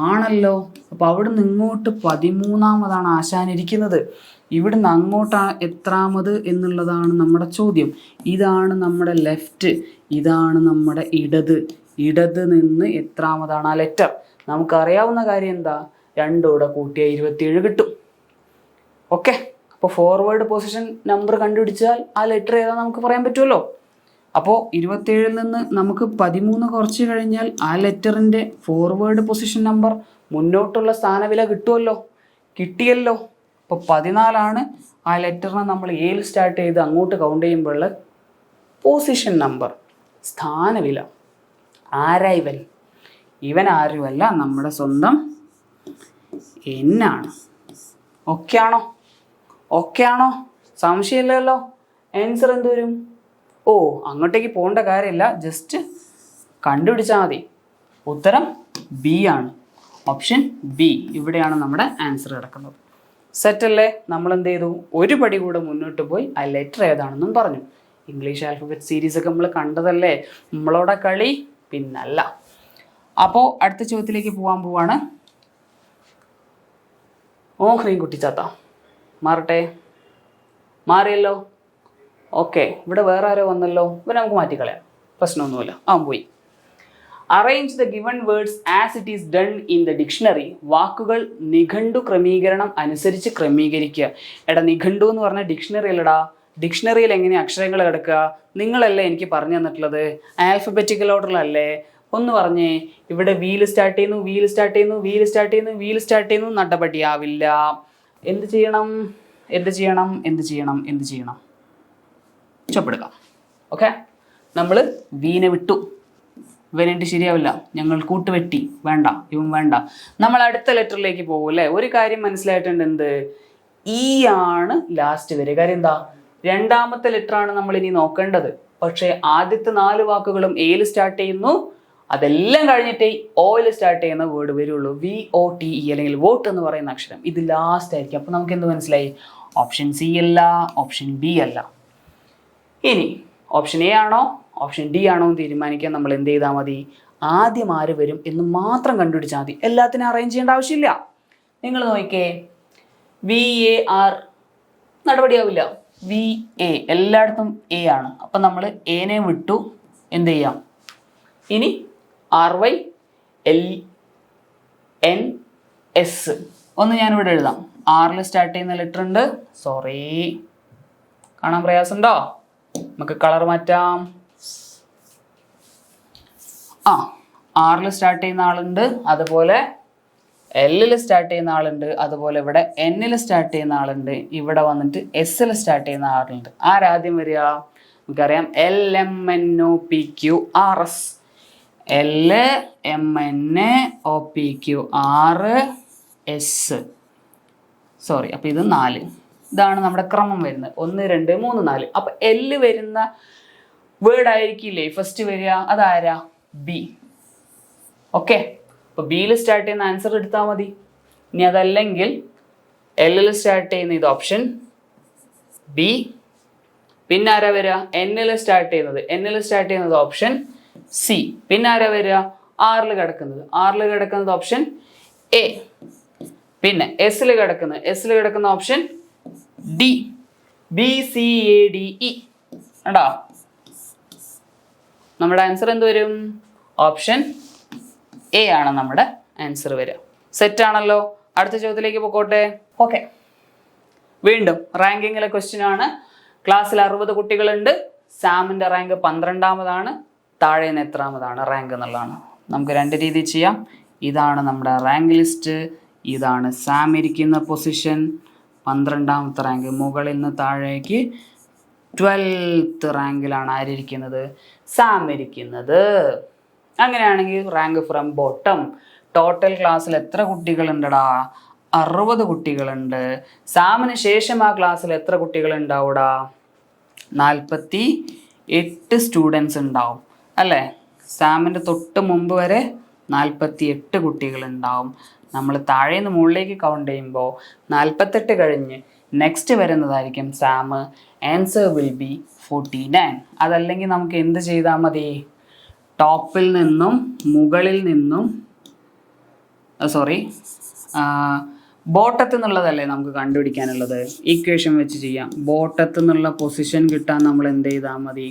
ആണല്ലോ. അപ്പോൾ അവിടുന്ന് ഇങ്ങോട്ട് 13ാമതാണ് ആശാനിരിക്കുന്നത്. ഇവിടുന്ന് അങ്ങോട്ടാണ് എത്രാമത് എന്നുള്ളതാണ് നമ്മുടെ ചോദ്യം. ഇതാണ് നമ്മുടെ ലെഫ്റ്റ്, ഇതാണ് നമ്മുടെ ഇടത്. ഇടത് നിന്ന് എത്രാമതാണ് ആ ലെറ്റർ. നമുക്കറിയാവുന്ന കാര്യം എന്താ, രണ്ടും കൂടെ കൂട്ടിയാൽ 27 കിട്ടും. ഓക്കെ, അപ്പോൾ ഫോർവേഡ് പൊസിഷൻ നമ്പർ കണ്ടുപിടിച്ചാൽ ആ ലെറ്റർ ഏതാ നമുക്ക് പറയാൻ പറ്റുമല്ലോ. അപ്പോൾ 27 നിന്ന് നമുക്ക് 13 കുറച്ച് കഴിഞ്ഞാൽ ആ ലെറ്ററിൻ്റെ ഫോർവേഡ് പൊസിഷൻ നമ്പർ മുന്നോട്ടുള്ള സ്ഥാനവില കിട്ടുമല്ലോ, കിട്ടിയല്ലോ. അപ്പോൾ 14 ആ ലെറ്ററിനെ നമ്മൾ എയിൽ സ്റ്റാർട്ട് ചെയ്ത് അങ്ങോട്ട് കൗണ്ട് ചെയ്യുമ്പോഴുള്ള പൊസിഷൻ നമ്പർ, സ്ഥാനവില. ആരാ ഇവൻ? ഇവൻ ആരുമല്ല, നമ്മുടെ സ്വന്തം എന്നാണ്. ഓക്കെ ആണോ? ഓക്കെ ആണോ? സംശയമില്ലല്ലോ. ആൻസർ എന്ത് വരും? ഓ, അങ്ങോട്ടേക്ക് പോകേണ്ട കാര്യമില്ല, ജസ്റ്റ് കണ്ടുപിടിച്ചാൽ മതി. ഉത്തരം ബി ആണ്. Option B. ഇവിടെയാണ് നമ്മുടെ ആൻസർ കിടക്കുന്നത്. സെറ്റല്ലേ? നമ്മൾ എന്ത് ചെയ്തു? ഒരു പടി കൂടെ മുന്നോട്ട് പോയി ആ ലെറ്റർ ഏതാണെന്നും പറഞ്ഞു. ഇംഗ്ലീഷ് ആൽഫബറ്റ് സീരീസ് ഒക്കെ നമ്മൾ കണ്ടതല്ലേ, നമ്മളോടെ കളി പിന്നല്ല. അപ്പോൾ അടുത്ത ചോദ്യത്തിലേക്ക് പോകാൻ പോവാണ്. ഓഹ്രീം കുട്ടിച്ചാത്ത മാറട്ടെ, മാറിയല്ലോ. ഓക്കെ, ഇവിടെ വേറെ ആരോ വന്നല്ലോ, ഇവരെ നമുക്ക് മാറ്റിക്കളയാം, പ്രശ്നമൊന്നുമില്ല, പോയി. Arrange the given words as it is done in the dictionary. വാക്കുകൾ നിഘണ്ടു ക്രമീകരണം അനുസരിച്ച് ക്രമീകരിക്കുക. എടാ, നിഘണ്ടു എന്ന് പറഞ്ഞാൽ ഡിക്ഷണറി അല്ലടാ. ഡിക്ഷണറിയിൽ എങ്ങനെ അക്ഷരങ്ങൾ കിടക്കുക? നിങ്ങളല്ലേ എനിക്ക് പറഞ്ഞു തന്നിട്ടുള്ളത്, ആൽഫബറ്റിക്കൽ ഓർഡറിലല്ലേ. ഒന്ന് പറഞ്ഞേ, ഇവിടെ വീൽ സ്റ്റാർട്ട് ചെയ്യുന്നു, വീൽ സ്റ്റാർട്ട് ചെയ്യുന്നു, വീൽ സ്റ്റാർട്ട് ചെയ്യുന്നു, വീൽ സ്റ്റാർട്ട് ചെയ്യുന്നു, നടപടിയാവില്ല. എന്ത് ചെയ്യണം? എന്ത് ചെയ്യണം? എന്ത് ചെയ്യണം? എന്ത് ചെയ്യണം? ചൊപ്പെടുക്കാം. ഓക്കെ, നമ്മൾ വീനെ വിട്ടു, ഇവനായിട്ട് ശരിയാവില്ല, ഞങ്ങൾ കൂട്ടുവെട്ടി, വേണ്ട, ഇവൻ വേണ്ട. നമ്മൾ അടുത്ത ലെറ്ററിലേക്ക് പോകും അല്ലേ. ഒരു കാര്യം മനസ്സിലായിട്ടുണ്ട്, എന്ത്? ഈ ആണ് ലാസ്റ്റ് വരെ. കാര്യം എന്താ? രണ്ടാമത്തെ ലെറ്ററാണ് നമ്മൾ ഇനി നോക്കേണ്ടത്. പക്ഷേ ആദ്യത്തെ 4 വാക്കുകളും എയിൽ സ്റ്റാർട്ട് ചെയ്യുന്നു, അതെല്ലാം കഴിഞ്ഞിട്ടേ ഓയിൽ സ്റ്റാർട്ട് ചെയ്യുന്ന വേർഡ് വരുള്ളൂ. VOTE അല്ലെങ്കിൽ വോട്ട് എന്ന് പറയുന്ന അക്ഷരം, ഇത് ലാസ്റ്റ് ആയിരിക്കും. അപ്പോൾ നമുക്ക് എന്ത് മനസ്സിലായി? ഓപ്ഷൻ സി അല്ല, ഓപ്ഷൻ ബി അല്ല. ഇനി ഓപ്ഷൻ എ ആണോ ഓപ്ഷൻ ഡി ആണോ എന്ന് തീരുമാനിക്കാൻ നമ്മൾ എന്ത് ചെയ്താൽ മതി? ആദ്യം ആര് വരും എന്ന് മാത്രം കണ്ടുപിടിച്ചാൽ മതി. എല്ലാത്തിനും അറേഞ്ച് ചെയ്യേണ്ട ആവശ്യമില്ല. നിങ്ങൾ നോക്കിക്കേ, VAR നടപടിയാവില്ല. VA എല്ലായിടത്തും എ ആണ്. അപ്പം നമ്മൾ എനെ വിട്ടു, എന്ത് ചെയ്യാം? ഇനി RYLNS ഒന്ന് ഞാനിവിടെ എഴുതാം. ആറിൽ സ്റ്റാർട്ട് ചെയ്യുന്ന ലെറ്റർ ഉണ്ട്. സോറി, കാണാൻ പ്രയാസമുണ്ടോ? നമുക്ക് കളർ മാറ്റാം. ആറിൽ സ്റ്റാർട്ട് ചെയ്യുന്ന ആളുണ്ട്, അതുപോലെ എല്ലിൽ സ്റ്റാർട്ട് ചെയ്യുന്ന ആളുണ്ട്, അതുപോലെ ഇവിടെ എന്നിൽ സ്റ്റാർട്ട് ചെയ്യുന്ന ആളുണ്ട്, ഇവിടെ വന്നിട്ട് എസ്സിൽ സ്റ്റാർട്ട് ചെയ്യുന്ന ആളുണ്ട്. ആരാദ്യം വരിക? നമുക്കറിയാം, LMNOPQRS. LMNOPQRS. സോറി, അപ്പോൾ ഇത് 4. ഇതാണ് നമ്മുടെ ക്രമം വരുന്നത്. 1 2 3 4. അപ്പം എല്ല് വരുന്ന വേർഡ് ആയിരിക്കില്ലേ ഫസ്റ്റ് വരിക? അതാരാ? ബി. ഓക്കെ, അപ്പോൾ ബിയിൽ സ്റ്റാർട്ട് ചെയ്യുന്ന ആൻസർ എടുത്താൽ മതി. ഇനി അതല്ലെങ്കിൽ എല്ലിൽ സ്റ്റാർട്ട് ചെയ്യുന്ന ഇത് ഓപ്ഷൻ ബി. പിന്നെ ആരാ വരിക? എന്നിൽ സ്റ്റാർട്ട് ചെയ്യുന്നത് ഓപ്ഷൻ സി. പിന്നെ ആരാ വരിക? ആറിൽ കിടക്കുന്നത് ഓപ്ഷൻ എ. പിന്നെ എസ്സിൽ കിടക്കുന്ന ഓപ്ഷൻ ഡി. BCADE. കണ്ടോ? നമ്മുടെ ആൻസർ എന്ത് വരും? ഓപ്ഷൻ എ ആണ് നമ്മുടെ ആൻസർ വരിക. സെറ്റ് ആണല്ലോ. അടുത്ത ചോദ്യത്തിലേക്ക് പോയിക്കോട്ടെ. ഓക്കെ, വീണ്ടും റാങ്കിങ്ങിലെ ക്വസ്റ്റ്യൻ ആണ്. ക്ലാസ്സിൽ 60 കുട്ടികളുണ്ട്. സാമിൻ്റെ റാങ്ക് 12ാമതാണ്. താഴെ നിന്ന് എത്രാമതാണ് റാങ്ക് എന്നുള്ളതാണ്. നമുക്ക് 2 രീതിയിൽ ചെയ്യാം. ഇതാണ് നമ്മുടെ റാങ്ക് ലിസ്റ്റ്, ഇതാണ് സാം ഇരിക്കുന്ന പൊസിഷൻ. 12ാമത്തെ റാങ്ക്, മുകളിൽ നിന്ന് താഴേക്ക് 12th റാങ്കിലാണ് ആരിയ്ക്കുന്നത്? സാം ഇരിക്കുന്നത്. അങ്ങനെയാണെങ്കിൽ റാങ്ക് ഫ്രം ബോട്ടം. ടോട്ടൽ ക്ലാസ്സിൽ എത്ര കുട്ടികളുണ്ടടാ? 60 കുട്ടികളുണ്ട്. സാമിന് ശേഷം ആ ക്ലാസ്സിൽ എത്ര കുട്ടികളുണ്ടാവൂടാ? 48 സ്റ്റുഡൻസ് ഉണ്ടാവും അല്ലേ? സാമിൻ്റെ തൊട്ട് മുമ്പ് വരെ 48 കുട്ടികളുണ്ടാവും. നമ്മൾ താഴേന്ന് മുകളിലേക്ക് കൗണ്ട് ചെയ്യുമ്പോൾ 48 കഴിഞ്ഞ് നെക്സ്റ്റ് വരുന്നതായിരിക്കും സാം. Answer will be 49. അതല്ലെങ്കിൽ നമുക്ക് എന്ത് ചെയ്താൽ മതി? ടോപ്പിൽ നിന്നും മുകളിൽ നിന്നും ബോട്ടത്തിൽ നിന്നുള്ളതല്ലേ നമുക്ക് കണ്ടുപിടിക്കാനുള്ളത്. ഈക്വേഷൻ വെച്ച് ചെയ്യാം. ബോട്ടത്തിൽ നിന്നുള്ള പൊസിഷൻ കിട്ടാൻ നമ്മൾ എന്ത് ചെയ്താൽ മതി?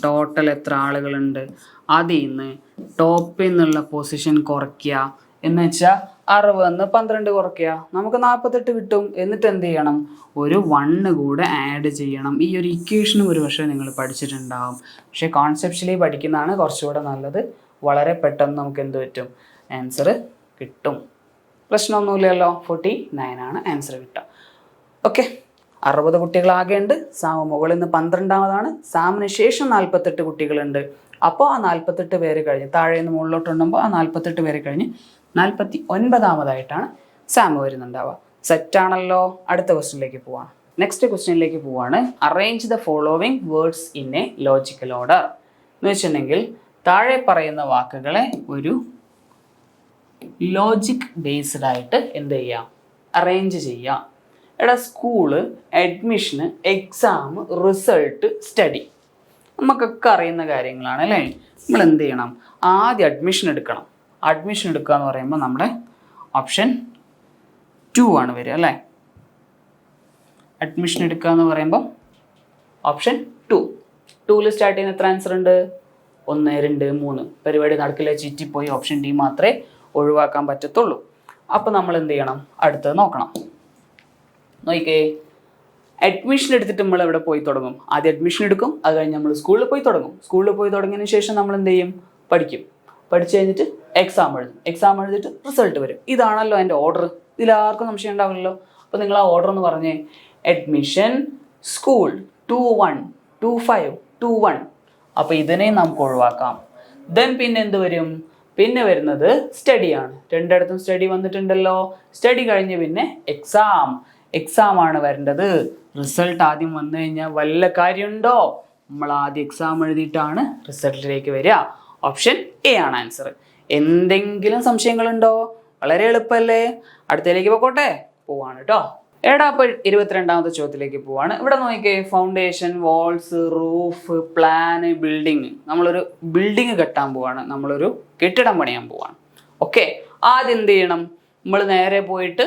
ടോട്ടൽ എത്ര ആളുകളുണ്ട് അതിൽ നിന്ന് ടോപ്പിൽ നിന്നുള്ള പൊസിഷൻ കുറയ്ക്കുക. എന്ന് വെച്ചാൽ 60 12 കുറയ്ക്കുക, നമുക്ക് 48 കിട്ടും. എന്നിട്ട് എന്ത് ചെയ്യണം? ഒരു 1 കൂടെ ആഡ് ചെയ്യണം. ഈ ഒരു ഇക്വേഷനും ഒരു പക്ഷേ നിങ്ങൾ പഠിച്ചിട്ടുണ്ടാവും. പക്ഷേ കോൺസെപ്ച്വലി പഠിക്കുന്നതാണ് കുറച്ചുകൂടെ നല്ലത്. വളരെ പെട്ടെന്ന് നമുക്ക് എന്ത് പറ്റും? ആൻസർ കിട്ടും. പ്രശ്നമൊന്നുമില്ലല്ലോ. 49 ആണ് ആൻസർ കിട്ടുക. ഓക്കെ, 60 കുട്ടികളാകേണ്ട. സാം മുകളിൽ നിന്ന് 12ാമതാണ്. സാമിന് ശേഷം 48 കുട്ടികളുണ്ട്. അപ്പോൾ ആ 48 പേര് കഴിഞ്ഞ് താഴെ നിന്ന് മുകളിലോട്ടുണ്ടുമ്പോൾ ആ 48 പേര് കഴിഞ്ഞ് 49ാമതായിട്ടാണ് സാം വരുന്നുണ്ടാവുക. സെറ്റാണല്ലോ. അടുത്ത ക്വസ്റ്റ്യനിലേക്ക് പോവാം. നെക്സ്റ്റ് ക്വസ്റ്റ്യനിലേക്ക് പോവാണ്. Arrange the following words in A logical order എന്ന് വെച്ചിട്ടുണ്ടെങ്കിൽ താഴെ പറയുന്ന വാക്കുകളെ ഒരു ലോജിക് ബേസ്ഡ് ആയിട്ട് എന്ത് ചെയ്യാം? അറേഞ്ച് ചെയ്യാം. എടാ, സ്കൂള്, അഡ്മിഷന്, എക്സാം, റിസൾട്ട്, സ്റ്റഡി നമുക്കൊക്കെ അറിയുന്ന കാര്യങ്ങളാണ് അല്ലേ? നമ്മൾ എന്ത് ചെയ്യണം? ആദ്യം അഡ്മിഷൻ എടുക്കണം. അഡ്മിഷൻ എടുക്കുക എന്ന് പറയുമ്പോൾ നമ്മുടെ ഓപ്ഷൻ 2 ആണ് വരിക അല്ലേ? അഡ്മിഷൻ എടുക്കുക എന്ന് പറയുമ്പോൾ ഓപ്ഷൻ 2ൽ സ്റ്റാർട്ട് ചെയ്യുന്ന എത്ര ആൻസർ ഉണ്ട്? 1 2 3. പരിപാടി നടക്കില്ല, ചീറ്റിപ്പോയി. ഓപ്ഷൻ ഡി മാത്രമേ ഒഴിവാക്കാൻ പറ്റത്തുള്ളൂ. അപ്പോൾ നമ്മൾ എന്ത് ചെയ്യണം? അടുത്തത് നോക്കണം. നോക്കിക്കേ, അഡ്മിഷൻ എടുത്തിട്ട് നമ്മൾ എവിടെ പോയി തുടങ്ങും? ആദ്യം അഡ്മിഷൻ എടുക്കും, അത് കഴിഞ്ഞ് നമ്മൾ സ്കൂളിൽ പോയി തുടങ്ങും. സ്കൂളിൽ പോയി തുടങ്ങിയതിന് ശേഷം നമ്മൾ എന്ത് ചെയ്യും? പഠിക്കും. പഠിച്ചു കഴിഞ്ഞിട്ട് എക്സാം എഴുതും. എക്സാം എഴുതിയിട്ട് റിസൾട്ട് വരും. ഇതാണല്ലോ എൻ്റെ ഓർഡർ. ഇതിലാർക്കും സംശയം ഉണ്ടാവില്ലല്ലോ. അപ്പോൾ നിങ്ങൾ ആ ഓർഡർ എന്ന് പറഞ്ഞേ. Admission, school, 2 1 2 5 2 1. അപ്പോൾ ഇതിനെ നമുക്ക് ഒഴിവാക്കാം. ദെൻ പിന്നെ എന്ത് വരും? പിന്നെ വരുന്നത് സ്റ്റഡിയാണ്. രണ്ടിടത്തും സ്റ്റഡി വന്നിട്ടുണ്ടല്ലോ. സ്റ്റഡി കഴിഞ്ഞ് പിന്നെ എക്സാം ആണ് വരേണ്ടത്. റിസൾട്ട് ആദ്യം വന്നു കഴിഞ്ഞാൽ വല്ല കാര്യമുണ്ടോ? നമ്മൾ ആദ്യം എക്സാം എഴുതിയിട്ടാണ് റിസൾട്ടിലേക്ക് വരിക. ഓപ്ഷൻ എ ആണ് ആൻസർ. എന്തെങ്കിലും സംശയങ്ങളുണ്ടോ? വളരെ എളുപ്പമല്ലേ? അടുത്തതിലേക്ക് പോകട്ടെ. പോവാണ് കേട്ടോ. എടാ, അപ്പോൾ 22ാമത്തെ ചോദ്യത്തിലേക്ക് പോവാണ്. ഇവിടെ നോക്കിക്കേ, foundation, walls, roof, plan, building. നമ്മളൊരു ബിൽഡിങ് കെട്ടാൻ പോവാണ്. നമ്മളൊരു കെട്ടിടം പണിയാൻ പോവാണ്. ഓക്കെ, ആദ്യം എന്ത് ചെയ്യണം? നമ്മൾ നേരെ പോയിട്ട്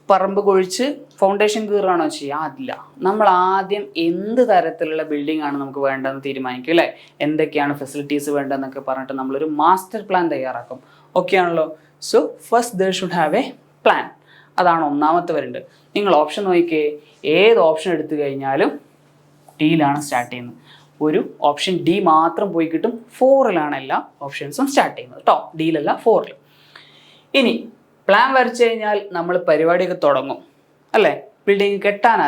പറമ്പ് കൊഴിച്ച് ഫൗണ്ടേഷൻ കീറുകയാണോ ചെയ്യുക? അതില്ല. നമ്മൾ ആദ്യം എന്ത് തരത്തിലുള്ള ബിൽഡിംഗ് ആണ് നമുക്ക് വേണ്ടതെന്ന് തീരുമാനിക്കും അല്ലേ? എന്തൊക്കെയാണ് ഫെസിലിറ്റീസ് വേണ്ടതെന്നൊക്കെ പറഞ്ഞിട്ട് നമ്മളൊരു മാസ്റ്റർ പ്ലാൻ തയ്യാറാക്കും. ഓക്കെ ആണല്ലോ. So first there should have A plan. അതാണ് ഒന്നാമത്തെ വരുന്നത്. നിങ്ങൾ ഓപ്ഷൻ നോക്കിക്കേ, ഏത് ഓപ്ഷൻ എടുത്തു കഴിഞ്ഞാലും ഡിയിലാണ് സ്റ്റാർട്ട് ചെയ്യുന്നത്. ഒരു ഓപ്ഷൻ ഡി മാത്രം പോയി കിട്ടും. 4ലാണ് എല്ലാ ഓപ്ഷൻസും സ്റ്റാർട്ട് ചെയ്യുന്നത് കേട്ടോ. ഡിയിലല്ല, 4ൽ. ഇനി പ്ലാൻ വരച്ചു കഴിഞ്ഞാൽ നമ്മൾ പരിപാടിയൊക്കെ തുടങ്ങും അല്ലേ? ബിൽഡിങ് കെട്ടാൻ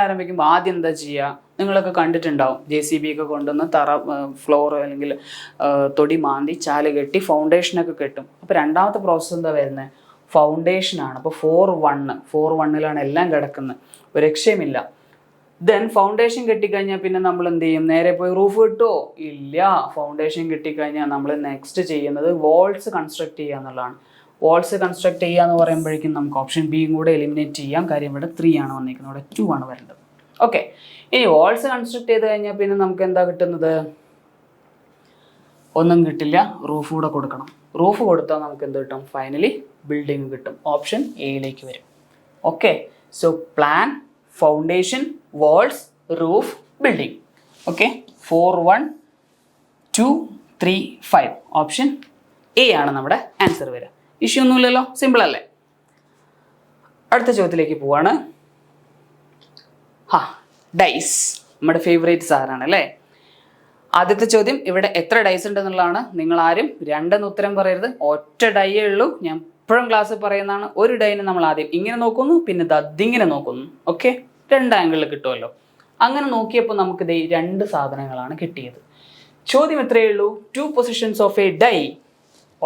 ആരംഭിക്കുമ്പോൾ ആദ്യം എന്താ ചെയ്യുക? നിങ്ങളൊക്കെ കണ്ടിട്ടുണ്ടാവും. JCB ഒക്കെ കൊണ്ടുവന്ന് ഫ്ലോർ അല്ലെങ്കിൽ തൊടി മാന്തി ചാല് കെട്ടി ഫൗണ്ടേഷനൊക്കെ കെട്ടും. അപ്പോൾ രണ്ടാമത്തെ പ്രോസസ്സ് എന്താ വരുന്നത്? ഫൗണ്ടേഷനാണ്. അപ്പോൾ 4-1ലാണ് എല്ലാം കിടക്കുന്നത്. ഒരു രക്ഷയുമില്ല. ദെൻ ഫൗണ്ടേഷൻ കെട്ടിക്കഴിഞ്ഞാൽ പിന്നെ നമ്മൾ എന്ത് ചെയ്യും? നേരെ പോയി റൂഫ് കിട്ടുമോ? ഇല്ല. ഫൗണ്ടേഷൻ കെട്ടിക്കഴിഞ്ഞാൽ നമ്മൾ നെക്സ്റ്റ് ചെയ്യുന്നത് വാൾസ് കൺസ്ട്രക്ട് ചെയ്യുക എന്നുള്ളതാണ്. വാൾസ് കൺസ്ട്രക്ട് ചെയ്യുക എന്ന് പറയുമ്പോഴേക്കും നമുക്ക് ഓപ്ഷൻ ബിയും കൂടെ എലിമിനേറ്റ് ചെയ്യാം. കാര്യം ഇവിടെ 3 ആണ് വന്നിരിക്കുന്നത്, ഇവിടെ 2 ആണ് വരേണ്ടത്. ഓക്കെ, ഇനി വാൾസ് കൺസ്ട്രക്ട് ചെയ്ത് കഴിഞ്ഞാൽ പിന്നെ നമുക്ക് എന്താ കിട്ടുന്നത്? ഒന്നും കിട്ടില്ല. റൂഫ് കൂടെ കൊടുക്കണം. റൂഫ് കൊടുത്താൽ നമുക്ക് എന്ത് കിട്ടും? ഫൈനലി ബിൽഡിംഗ് കിട്ടും. ഓപ്ഷൻ എയിലേക്ക് വരും. Okay, so plan, foundation, walls, roof, building. Okay, 4 1 2 3 5. Option A ആണ് നമ്മുടെ ആൻസർ വരിക. ഇഷ്യൂ ഒന്നുമില്ലല്ലോ, സിമ്പിൾ അല്ലേ? അടുത്ത ചോദ്യത്തിലേക്ക് പോവാണ്. ഡൈസ് നമ്മുടെ ഫേവറേറ്റ് സാധനമാണ് അല്ലേ? ആദ്യത്തെ ചോദ്യം, ഇവിടെ എത്ര ഡൈസ് ഉണ്ടെന്നുള്ളതാണ്. നിങ്ങൾ ആരും 2 ഉത്തരം പറയരുത്. ഒറ്റ ഡൈയേ ഉള്ളൂ. ഞാൻ എപ്പോഴും ക്ലാസ്സിൽ പറയുന്നതാണ്. ഒരു ഡൈനെ നമ്മൾ ആദ്യം ഇങ്ങനെ നോക്കുന്നു, പിന്നെ അതിങ്ങനെ നോക്കുന്നു. ഓക്കെ, 2 ആംഗിളിൽ കിട്ടുമല്ലോ. അങ്ങനെ നോക്കിയപ്പോൾ നമുക്ക് 2 സാധനങ്ങളാണ് കിട്ടിയത്. ചോദ്യം എത്രയേ ഉള്ളൂ? 2 പൊസിഷൻസ് ഓഫ് എ ഡൈ.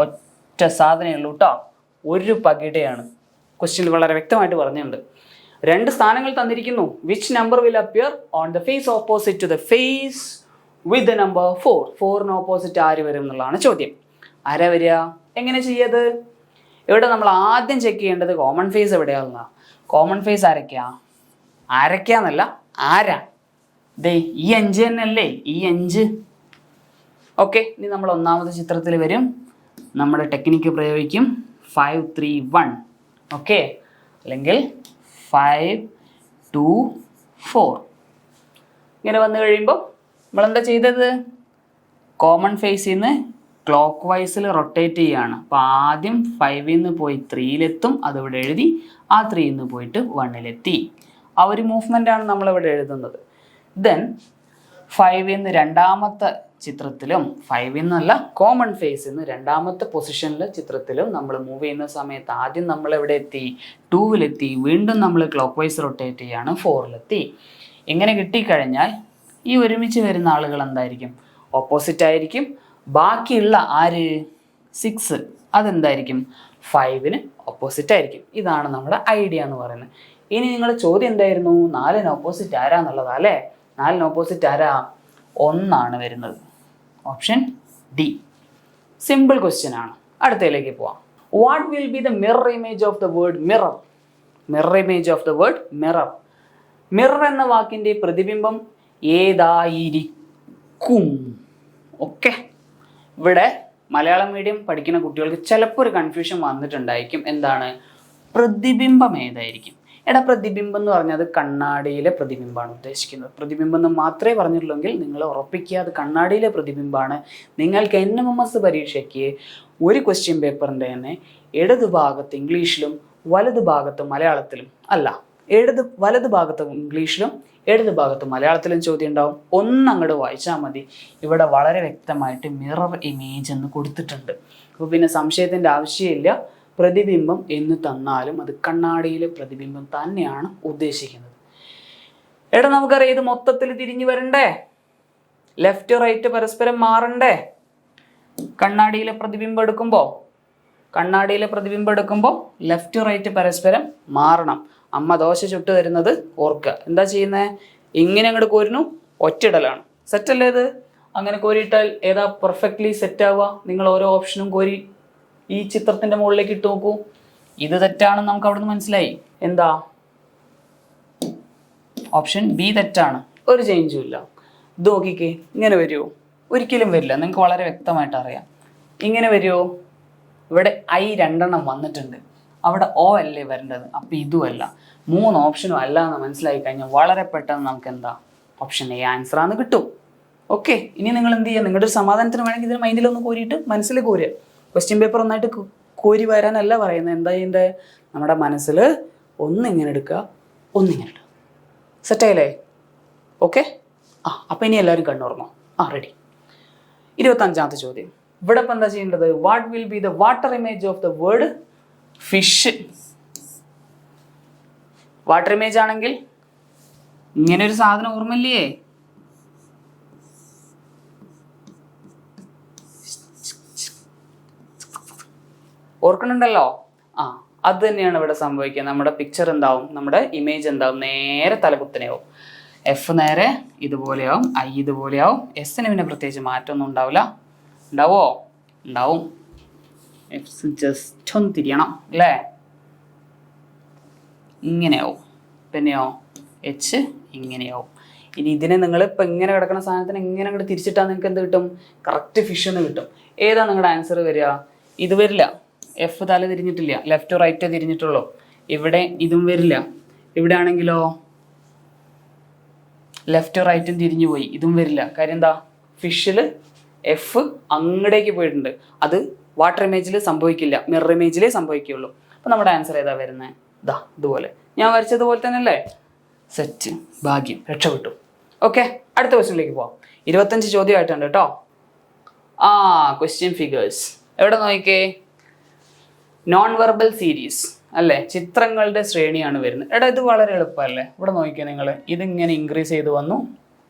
ഒറ്റ സാധനമേ ഉള്ളൂ കേട്ടോ. ഒരു പകിടയാണ്. ക്വസ്റ്റ്യനിൽ വളരെ വ്യക്തമായിട്ട് പറഞ്ഞിട്ടുണ്ട്. 2 സ്ഥാനങ്ങൾ തന്നിരിക്കുന്നു. Which number will appear on the face opposite to the face with the number 4. 4ന് ഓപ്പോസിറ്റ് ആര് വരും എന്നുള്ളതാണ് ചോദ്യം. ആരാ വരിക? എങ്ങനെ ചെയ്യത്? ഇവിടെ നമ്മൾ ആദ്യം ചെക്ക് ചെയ്യേണ്ടത് കോമൺ ഫേസ് എവിടെയാണെന്നാ. കോമൺ ഫേസ് ആരൊക്കെയാന്നല്ല, ആരാ? ഈ 5 തന്നെയല്ലേ? ഈ 5. ഓക്കെ, ഇനി നമ്മൾ ഒന്നാമത്തെ ചിത്രത്തിൽ വരും. നമ്മുടെ ടെക്നിക്ക് പ്രയോഗിക്കും. 5 3 1. ഓക്കെ, അല്ലെങ്കിൽ 5 2 4. ഇങ്ങനെ വന്നു കഴിയുമ്പോൾ നമ്മളെന്താ ചെയ്തത്? കോമൺ ഫേസിൽ നിന്ന് ക്ലോക്ക് വൈസിൽ റൊട്ടേറ്റ് ചെയ്യുകയാണ്. അപ്പോൾ ആദ്യം 5-ൽ നിന്ന് പോയി 3-ലെത്തും, അതിവിടെ എഴുതി. ആ 3-ൽ നിന്ന് പോയിട്ട് 1-ലെത്തി. ആ ഒരു മൂവ്മെൻ്റാണ് നമ്മളിവിടെ എഴുതുന്നത്. ദെൻ 5-ൽ നിന്ന് രണ്ടാമത്തെ ചിത്രത്തിലും 5-ൽ നിന്നല്ല കോമൺ ഫേസിൽ നിന്ന് രണ്ടാമത്തെ പൊസിഷനിലെ ചിത്രത്തിലും നമ്മൾ മൂവ് ചെയ്യുന്ന സമയത്ത് ആദ്യം നമ്മൾ എവിടെ എത്തി? 2-ലെത്തി. വീണ്ടും നമ്മൾ ക്ലോക്ക് വൈസ് റൊട്ടേറ്റ് ചെയ്യാണ്, 4-ലെത്തി. ഇങ്ങനെ കിട്ടിക്കഴിഞ്ഞാൽ ഈ ഒരുമിച്ച് വരുന്ന ആളുകൾ എന്തായിരിക്കും? ഓപ്പോസിറ്റ് ആയിരിക്കും. ബാക്കിയുള്ള 6 അതെന്തായിരിക്കും? 5-ന് ഓപ്പോസിറ്റ് ആയിരിക്കും. ഇതാണ് നമ്മുടെ ഐഡിയ എന്ന് പറയുന്നത്. ഇനി നിങ്ങളുടെ ചോദ്യം എന്തായിരുന്നു? 4-ന് ഓപ്പോസിറ്റ് ആരാന്നുള്ളതാ അല്ലേ? 4-ന് ഓപ്പോസിറ്റ് ആരാ? 1 വരുന്നത്. Option D. സിമ്പിൾ ക്വസ്റ്റ്യൻ ആണ്. അടുത്തതിലേക്ക് പോവാം. What will be the mirror image of the word mirror? Mirror image of the word mirror. Mirror എന്ന വാക്കിൻ്റെ പ്രതിബിംബം ഏതായിരിക്കും? ഓക്കെ, ഇവിടെ മലയാളം മീഡിയം പഠിക്കുന്ന കുട്ടികൾക്ക് ചിലപ്പോൾ ഒരു കൺഫ്യൂഷൻ വന്നിട്ടുണ്ടായിരിക്കും. എന്താണ് പ്രതിബിംബം ഏതായിരിക്കും? എടാ, പ്രതിബിംബം എന്ന് പറഞ്ഞാൽ അത് കണ്ണാടിയിലെ പ്രതിബിംബമാണ് ഉദ്ദേശിക്കുന്നത്. പ്രതിബിംബം എന്ന് മാത്രമേ പറഞ്ഞിട്ടുള്ളെങ്കിൽ നിങ്ങൾ ഉറപ്പിക്കുക അത് കണ്ണാടിയിലെ പ്രതിബിംബമാണ്. നിങ്ങൾക്ക് NMMS പരീക്ഷയ്ക്ക് ഒരു ക്വസ്റ്റ്യൻ പേപ്പറിൻ്റെ തന്നെ ഇടത് ഭാഗത്ത് ഇംഗ്ലീഷിലും വലത് ഭാഗത്ത് മലയാളത്തിലും അല്ല, വലത് ഭാഗത്ത് ഇംഗ്ലീഷിലും ഇടത് ഭാഗത്ത് മലയാളത്തിലും ചോദ്യം ഉണ്ടാവും. ഒന്നങ്ങോട്ട് വായിച്ചാൽ മതി. ഇവിടെ വളരെ വ്യക്തമായിട്ട് മിറർ ഇമേജ് എന്ന് കൊടുത്തിട്ടുണ്ട്. അപ്പോൾ പിന്നെ സംശയത്തിൻ്റെ ആവശ്യമില്ല. പ്രതിബിംബം എന്ന് തന്നാലും അത് കണ്ണാടിയിലെ പ്രതിബിംബം തന്നെയാണ് ഉദ്ദേശിക്കുന്നത്. എടാ, നമുക്കറിയാം ഇത് മൊത്തത്തിൽ തിരിഞ്ഞു വരണ്ടേ? ലെഫ്റ്റ് റൈറ്റ് പരസ്പരം മാറണ്ടേ? കണ്ണാടിയിലെ പ്രതിബിംബം എടുക്കുമ്പോൾ ലെഫ്റ്റ് റൈറ്റ് പരസ്പരം മാറണം. അമ്മ ദോശ ചുട്ട് തരുന്നത് ഓർക്കുക. എന്താ ചെയ്യുന്നത്? ഇങ്ങനെ അങ്ങോട്ട് കോരുന്നു, ഒറ്റയിടലാണ്. സെറ്റല്ലേ ഇത്? അങ്ങനെ കോരിയിട്ടാൽ ഏതാ പെർഫെക്റ്റ്ലി സെറ്റ് ആവുക? നിങ്ങൾ ഓരോ ഓപ്ഷനും കോരി ഈ ചിത്രത്തിന്റെ മുകളിലേക്ക് ഇട്ട് നോക്കൂ. ഇത് തെറ്റാണെന്ന് നമുക്ക് അവിടുന്ന് മനസ്സിലായി. എന്താ? ഓപ്ഷൻ ബി തെറ്റാണ്. ഒരു ചേഞ്ചും ഇല്ല. ഇത് നോക്കിക്കേ, ഇങ്ങനെ വരുമോ? ഒരിക്കലും വരില്ല. നിങ്ങൾക്ക് വളരെ വ്യക്തമായിട്ട് അറിയാം. ഇങ്ങനെ വരുമോ? ഇവിടെ I 2 വന്നിട്ടുണ്ട്. അവിടെ O അല്ലേ വരേണ്ടത്. അപ്പം ഇതുമല്ല. 3 ഓപ്ഷനും അല്ല എന്ന് മനസ്സിലായി കഴിഞ്ഞാൽ വളരെ പെട്ടെന്ന് നമുക്ക് എന്താ? ഓപ്ഷൻ എ ആൻസർ ആണെന്ന് കിട്ടും. ഓക്കെ, ഇനി നിങ്ങൾ എന്ത് ചെയ്യുക? നിങ്ങളുടെ ഒരു സമാധാനത്തിന് വേണമെങ്കിൽ ഇതിന് മൈൻഡിലൊന്ന് കോരിയിട്ട് മനസ്സിൽ കോരുക. ക്വസ്റ്റ്യൻ പേപ്പർ ഒന്നായിട്ട് കോരി വരാനല്ല പറയുന്നത്. എന്താ ഇതിൻ്റെ? നമ്മുടെ മനസ്സിൽ ഒന്നിങ്ങനെ എടുക്കുക, ഒന്നിങ്ങനെ ഇടുക. സെറ്റായില്ലേ? ഓക്കെ. അപ്പം ഇനി എല്ലാവരും കണ്ണുറന്നോ? റെഡി. 25ാമത്തെ ചോദ്യം. ഇവിടെ ഇപ്പം എന്താ ചെയ്യേണ്ടത്? What will be the water image of the word fish? Water image ആണെങ്കിൽ ഇങ്ങനെ ഒരു സാധനം ഓർമ്മയില്ലേ? ഓർക്കണുണ്ടല്ലോ. അത് തന്നെയാണ് ഇവിടെ സംഭവിക്കുക. നമ്മുടെ പിക്ചർ എന്താവും? നമ്മുടെ ഇമേജ് എന്താവും? നേരെ തലകുത്തനെയാവും. എഫ് നേരെ ഇതുപോലെയാവും, I ഇതുപോലെയാവും. എസിന് പിന്നെ പ്രത്യേകിച്ച് മാറ്റമൊന്നും ഉണ്ടാവില്ല. ഉണ്ടാവോ? ഉണ്ടാവും. എഫ് ജസ്റ്റ് ഒന്ന് തിരിയണം അല്ലേ? ഇങ്ങനെയാവും. പിന്നെയോ H ഇങ്ങനെയാവും. ഇനി ഇതിനെ നിങ്ങൾ ഇപ്പം ഇങ്ങനെ കിടക്കുന്ന സാധനത്തിന് ഇങ്ങനെ അങ്ങോട്ട് തിരിച്ചിട്ടാൽ നിങ്ങൾക്ക് എന്ത് കിട്ടും? കറക്റ്റ് ഫിഷ് എന്ന് കിട്ടും. ഏതാ നിങ്ങളുടെ ആൻസർ വരിക? ഇത് വരില്ല. എഫ് തല തിരിഞ്ഞിട്ടില്ല, ലെഫ്റ്റ് റൈറ്റ് തിരിഞ്ഞിട്ടുള്ളൂ. ഇവിടെ ഇതും വരില്ല. ഇവിടെ ആണെങ്കിലോ ലെഫ്റ്റ് റൈറ്റും തിരിഞ്ഞു പോയി, ഇതും വരില്ല. കാര്യം എന്താ? ഫിഷിൽ എഫ് അങ്ങടേക്ക് പോയിട്ടുണ്ട്. അത് വാട്ടർ ഇമേജിൽ സംഭവിക്കില്ല, മിറർ ഇമേജിലേ സംഭവിക്കുകയുള്ളൂ. അപ്പം നമ്മുടെ ആൻസർ ഏതാ വരുന്നത്? ഇതുപോലെ ഞാൻ വരച്ചതുപോലെ തന്നെ അല്ലേ? സെറ്റ്. ഭാഗ്യം, രക്ഷപ്പെട്ടു. ഓക്കെ, അടുത്ത ക്വസ്റ്റ്യനിലേക്ക് പോവാം. 25 ചോദ്യമായിട്ടുണ്ട് കേട്ടോ. ക്വസ്റ്റ്യൻ ഫിഗേഴ്സ് എവിടെ നോക്കിക്കേ? നോൺ വെർബൽ സീരീസ് അല്ലേ? ചിത്രങ്ങളുടെ ശ്രേണിയാണ് വരുന്നത്. ഇത് വളരെ എളുപ്പമല്ലേ? ഇവിടെ നോക്കിക്കേ നിങ്ങൾ. ഇതിങ്ങനെ ഇൻക്രീസ് ചെയ്ത് വന്നു.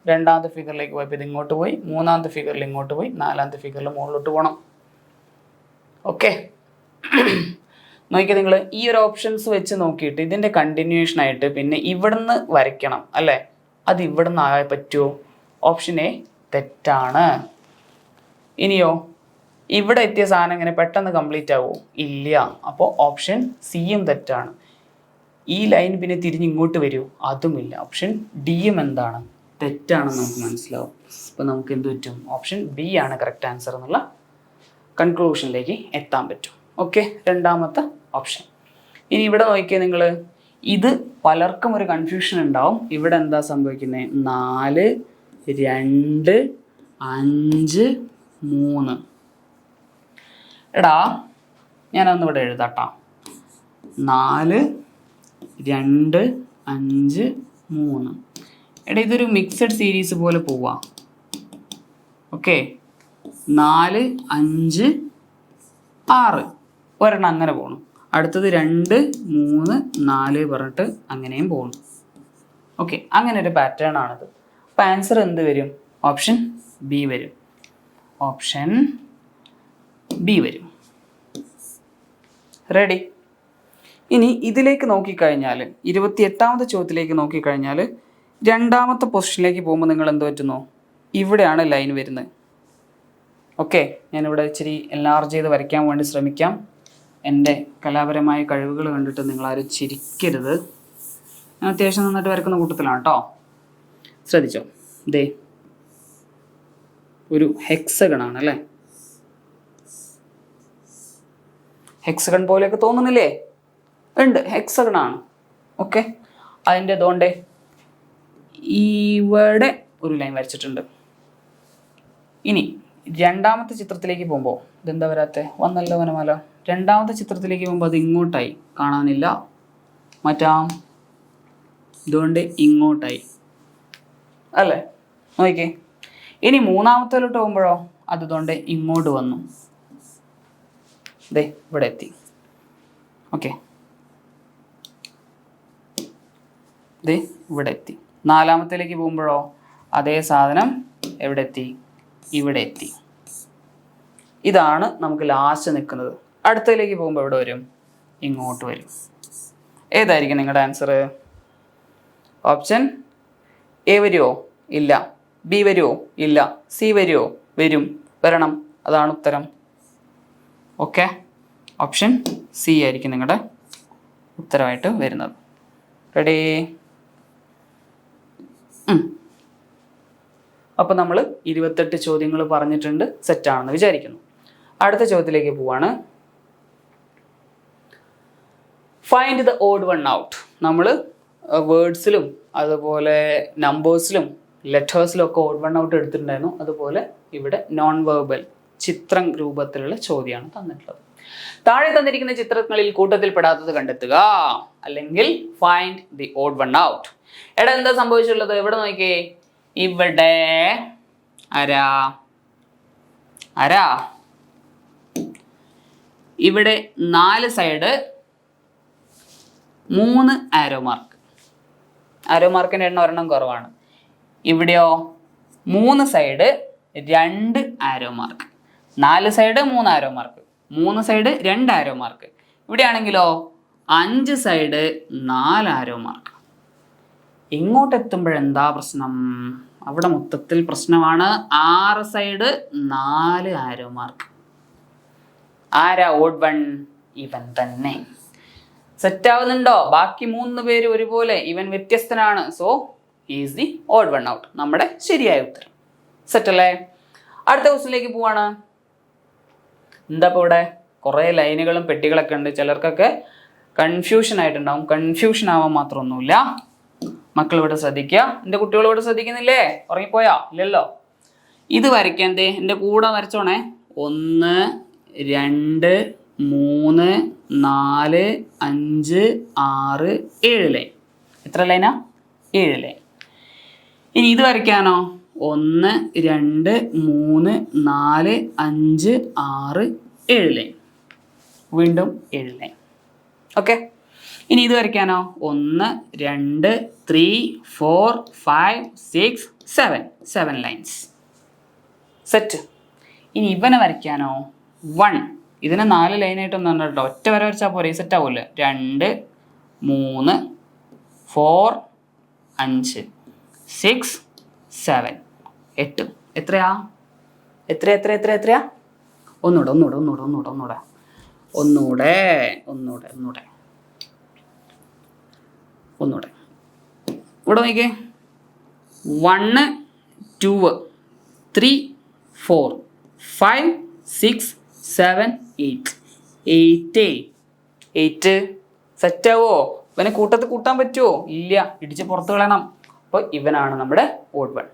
രണ്ടാമത്തെ ഫിഗറിലേക്ക് പോയപ്പോൾ ഇത് ഇങ്ങോട്ട് പോയി, മൂന്നാമത്തെ ഫിഗറിൽ ഇങ്ങോട്ട് പോയി, നാലാമത്തെ ഫിഗറിൽ മുകളിലോട്ട് പോകണം. ഓക്കെ, നോക്കിയാൽ നിങ്ങൾ ഈ ഒരു ഓപ്ഷൻസ് വെച്ച് നോക്കിയിട്ട് ഇതിൻ്റെ കണ്ടിന്യൂഷൻ ആയിട്ട് പിന്നെ ഇവിടുന്ന് വരയ്ക്കണം അല്ലേ? അത് ഇവിടുന്ന് ആകാൻ പറ്റുമോ? ഓപ്ഷൻ എ തെറ്റാണ്. ഇനിയോ ഇവിടെ എത്തിയ സാധനം ഇങ്ങനെ പെട്ടെന്ന് കംപ്ലീറ്റ് ആവുമോ? ഇല്ല. അപ്പോൾ ഓപ്ഷൻ സിയും തെറ്റാണ്. ഈ ലൈൻ പിന്നെ തിരിഞ്ഞ് ഇങ്ങോട്ട് വരുമോ? അതുമില്ല. ഓപ്ഷൻ ഡിയും എന്താണ്? തെറ്റാണെന്ന് നമുക്ക് മനസ്സിലാവും. അപ്പോൾ നമുക്ക് എന്ത് പറ്റും? ഓപ്ഷൻ ബി ആണ് കറക്റ്റ് ആൻസർ എന്നുള്ള കൺക്ലൂഷനിലേക്ക് എത്താൻ പറ്റും. ഓക്കെ, രണ്ടാമത്തെ ഓപ്ഷൻ. ഇനി ഇവിടെ നോക്കിയാൽ നിങ്ങൾ, ഇത് പലർക്കും ഒരു കൺഫ്യൂഷൻ ഉണ്ടാവും. ഇവിടെ എന്താ സംഭവിക്കുന്നത്? 4, 2, 5, 3 എടാ ഞാനൊന്ന് ഇവിടെ എഴുതാട്ടാ. 4 2 5 3. എടാ ഇതൊരു മിക്സഡ് സീരീസ് പോലെ പോവാ. ഓക്കെ, 4 5 6 ഒരെണ്ണം അങ്ങനെ പോകണം. അടുത്തത് 2 3 4 പറഞ്ഞിട്ട് അങ്ങനെയും പോകണം. ഓക്കെ, അങ്ങനെ ഒരു പാറ്റേൺ ആണിത്. അപ്പം ആൻസർ എന്ത് വരും? ഓപ്ഷൻ ബി വരും. ഓപ്ഷൻ ബി വരും. റെഡി? ഇനി ഇതിലേക്ക് നോക്കിക്കഴിഞ്ഞാൽ 28ാമത്തെ ചോദ്യത്തിലേക്ക് നോക്കിക്കഴിഞ്ഞാൽ രണ്ടാമത്തെ പൊസിഷനിലേക്ക് പോകുമ്പോൾ നിങ്ങൾ എന്ത് പറ്റുന്നു? ഇവിടെയാണ് ലൈൻ വരുന്നത്. ഓക്കെ, ഞാനിവിടെ ഇച്ചിരി എൻലാർജ് ചെയ്ത് വരയ്ക്കാൻ വേണ്ടി ശ്രമിക്കാം. എൻ്റെ കലാപരമായ കഴിവുകൾ കണ്ടിട്ട് നിങ്ങളാരും ചിരിക്കരുത്. ഞാൻ അത്യാവശ്യം നന്നായിട്ട് വരക്കുന്ന കൂട്ടത്തിലാണ് കേട്ടോ. ശ്രദ്ധിച്ചോ, ദേ ഒരു ഹെക്സഗൺ ആണ് അല്ലേ? ഹെക്സഗൺ പോലെയൊക്കെ തോന്നുന്നില്ലേ? ഉണ്ട്, ഹെക്സഗൺ ആണ്. ഓക്കെ, അതിൻ്റെ ദോണ്ടേ ഇവിടെ ഒരു ലൈൻ വരച്ചിട്ടുണ്ട്. ഇനി രണ്ടാമത്തെ ചിത്രത്തിലേക്ക് പോകുമ്പോൾ ഇതെന്താ വരാത്തെ? വന്നല്ലോ വനമാല. രണ്ടാമത്തെ ചിത്രത്തിലേക്ക് പോകുമ്പോൾ അത് ഇങ്ങോട്ടായി, കാണാനില്ല. മറ്റാം ഇതുകൊണ്ട് ഇങ്ങോട്ടായി അല്ലേ? നോക്കിക്കേ. ഇനി മൂന്നാമത്തേലോട്ട് പോകുമ്പോഴോ അതുകൊണ്ട് ഇങ്ങോട്ട് വന്നു, ദേ ഇവിടെ എത്തി. ഓക്കെ, ദേ ഇവിടെ എത്തി. നാലാമത്തേലേക്ക് പോകുമ്പോഴോ അതേ സാധനം എവിടെ എത്തി? ഇവിടെ എത്തി. ഇതാണ് നമുക്ക് ലാസ്റ്റ് നിൽക്കുന്നത്. അടുത്തതിലേക്ക് പോകുമ്പോൾ എവിടെ വരും? ഇങ്ങോട്ട് വരും. ഏതായിരിക്കും നിങ്ങളുടെ ആൻസർ? ഓപ്ഷൻ എ വരുമോ? ഇല്ല. ബി വരുമോ? ഇല്ല. സി വരുമോ? വരും, വരണം. അതാണ് ഉത്തരം. ഓക്കെ, ഓപ്ഷൻ സി ആയിരിക്കും നിങ്ങളുടെ ഉത്തരമായിട്ട് വരുന്നത്. റെഡി? അപ്പോൾ നമ്മൾ 28 ചോദ്യങ്ങൾ പറഞ്ഞിട്ടുണ്ട്. സെറ്റാണെന്ന് വിചാരിക്കുന്നു. അടുത്ത ചോദ്യത്തിലേക്ക് പോവാണ്. Find the odd one out. നമ്മൾ വേർഡ്സിലും അതുപോലെ നമ്പേഴ്സിലും ലെറ്റേഴ്സിലും ഒക്കെ ഓഡ് വൺ ഔട്ട് എടുത്തിട്ടുണ്ടായിരുന്നു. അതുപോലെ ഇവിടെ നോൺ വെർബൽ ചിത്രം രൂപത്തിലുള്ള ചോദ്യമാണ് തന്നിട്ടുള്ളത്. താഴെ തന്നിരിക്കുന്ന ചിത്രങ്ങളിൽ കൂട്ടത്തിൽ പെടാത്തത് കണ്ടെത്തുക, അല്ലെങ്കിൽ find the odd one out. എടാ എന്താ സംഭവിച്ചിട്ടുള്ളത്? ഇവിടെ നോക്കിയേ, ഇവിടെ ആരാ ആരാ ഇവിടെ 4 സൈഡ് 3 ആരോ മാർക്ക്. ആരോ മാർക്കിൻ്റെ എണ്ണം ഒരെണ്ണം കുറവാണ്. ഇവിടെയോ 3 side 2 arrow mark. 4 side 3 arrow mark, 3 side 2 arrow mark. ഇവിടെ ആണെങ്കിലോ 5 സൈഡ് 4 ആരോ മാർക്ക്. ഇങ്ങോട്ട് എത്തുമ്പോഴെന്താ പ്രശ്നം? അവിടെ മൊത്തത്തിൽ പ്രശ്നമാണ്. 6 സൈഡ് 4 ആരോ മാർക്ക്. ആരാ ഓഡ് വൺ? ഇവൻ തന്നെ. സെറ്റ് ആവുന്നുണ്ടോ? ബാക്കി 3 പേര് ഒരുപോലെ, ഇവൻ വ്യത്യസ്തനാണ്. So is the odd one out. നമ്മുടെ ശരിയായ ഉത്തരം. സെറ്റ് അല്ലേ? അടുത്ത ക്വസ്റ്റിനിലേക്ക് പോവാണ്. എന്താ ഇപ്പോൾ ഇവിടെ കുറേ ലൈനുകളും പെട്ടികളൊക്കെ ഉണ്ട്. ചിലർക്കൊക്കെ കൺഫ്യൂഷൻ ആയിട്ടുണ്ടാവും. കൺഫ്യൂഷൻ ആവാൻ മാത്രമൊന്നുമില്ല. മക്കൾ ഇവിടെ ശ്രദ്ധിക്കുക. എൻ്റെ കുട്ടികൾ ഇവിടെ ശ്രദ്ധിക്കുന്നില്ലേ? ഉറങ്ങിപ്പോയാ? ഇല്ലല്ലോ. ഇത് വരയ്ക്കാൻ ദേ എൻ്റെ കൂടെ വരച്ചോണേ. 1 2 3 4 5 6 7 ലൈൻ. എത്ര ലൈനാ? 7 ലൈൻ. ഇനി ഇത് വരയ്ക്കാനോ? 1 2 3 4 5 6 7 ലൈൻ. വീണ്ടും 7 ലൈൻ. ഓക്കെ, ഇനി ഇത് വരയ്ക്കാനോ? 1 2 3 4 5 6 7 ലൈൻസ്. സെറ്റ്. ഇനി ഇവനെ വരയ്ക്കാനോ? 1. ഇതിനെ 4 ലൈനായിട്ടൊന്നും ഉണ്ട് കേട്ടോ. ഒറ്റ വര വരച്ചാൽ പോരെ, സെറ്റ് ആവുമല്ലോ. 2 3 4 5 6 7 8. എത്രയാ? എത്രയാ? ഒന്നൂടെ. ഇവിടെ നോക്കിക്കേ. 1 2 3 4 5 6 7 8. 8 സെറ്റാവോ? ഇവനെ കൂട്ടത്തിൽ കൂട്ടാൻ പറ്റുമോ? ഇല്ല, ഇടിച്ച് പുറത്ത് കളയണം. അപ്പോൾ ഇവനാണ് നമ്മുടെ ഓഡ് വൺ.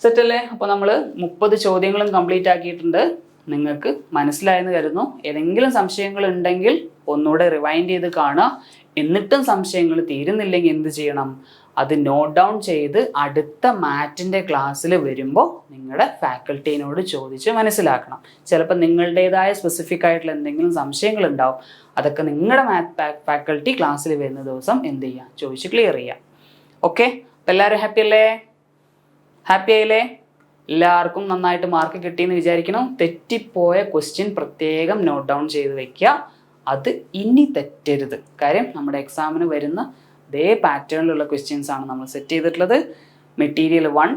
സെറ്റല്ലേ? അപ്പോൾ നമ്മൾ 30 ചോദ്യങ്ങളും കംപ്ലീറ്റ് ആക്കിയിട്ടുണ്ട്. നിങ്ങൾക്ക് മനസ്സിലായെന്ന് കരുതുന്നു. ഏതെങ്കിലും സംശയങ്ങൾ ഉണ്ടെങ്കിൽ ഒന്നുകൂടെ റിവൈൻഡ് ചെയ്ത് കാണുക. എന്നിട്ടും സംശയങ്ങൾ തീരുന്നില്ലെങ്കിൽ എന്ത് ചെയ്യണം? അത് നോട്ട് ഡൗൺ ചെയ്ത് അടുത്ത മാറ്റിൻ്റെ ക്ലാസ്സിൽ വരുമ്പോൾ നിങ്ങളുടെ ഫാക്കൽറ്റീനോട് ചോദിച്ച് മനസ്സിലാക്കണം. ചിലപ്പോൾ നിങ്ങളുടേതായ സ്പെസിഫിക് ആയിട്ടുള്ള എന്തെങ്കിലും സംശയങ്ങൾ ഉണ്ടാവും. അതൊക്കെ നിങ്ങളുടെ മാത്ത് ഫാക്കൽറ്റി ക്ലാസ്സിൽ വരുന്ന ദിവസം എന്ത് ചെയ്യുക? ചോദിച്ച് ക്ലിയർ ചെയ്യുക. ഓക്കെ, എല്ലാവരും ഹാപ്പി അല്ലേ? ഹാപ്പി ആയില്ലേ? എല്ലാവർക്കും നന്നായിട്ട് മാർക്ക് കിട്ടിയെന്ന് വിചാരിക്കണം. തെറ്റിപ്പോയ ക്വസ്റ്റ്യൻ പ്രത്യേകം നോട്ട് ഡൗൺ ചെയ്ത് വെക്കുക. അത് ഇനി തെറ്റരുത്. കാര്യം നമ്മുടെ എക്സാമിന് വരുന്ന അതേ പാറ്റേണിലുള്ള ക്വസ്റ്റ്യൻസ് ആണ് നമ്മൾ സെറ്റ് ചെയ്തിട്ടുള്ളത്. മെറ്റീരിയൽ 1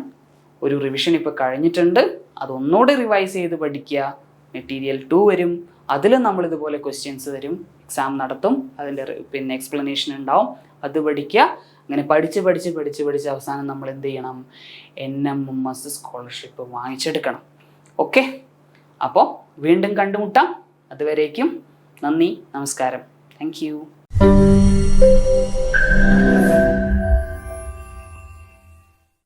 ഒരു റിവിഷൻ ഇപ്പോൾ കഴിഞ്ഞിട്ടുണ്ട്. അതൊന്നുകൂടി റിവൈസ് ചെയ്ത് പഠിക്കുക. മെറ്റീരിയൽ 2 വരും. അതിലും നമ്മൾ ഇതുപോലെ ക്വസ്റ്റ്യൻസ് തരും. എക്സാം നടത്തും. അതിൻ്റെ എക്സ്പ്ലനേഷൻ ഉണ്ടാവും. അത് പഠിക്കുക. അങ്ങനെ പഠിച്ച് അവസാനം നമ്മൾ എന്ത് ചെയ്യണം? NMMS scholarship വാങ്ങിച്ചെടുക്കണം. ഓക്കെ, അപ്പോൾ വീണ്ടും കണ്ടുമുട്ടാം. അതുവരേക്കും നന്ദി, നമസ്കാരം. Thank you.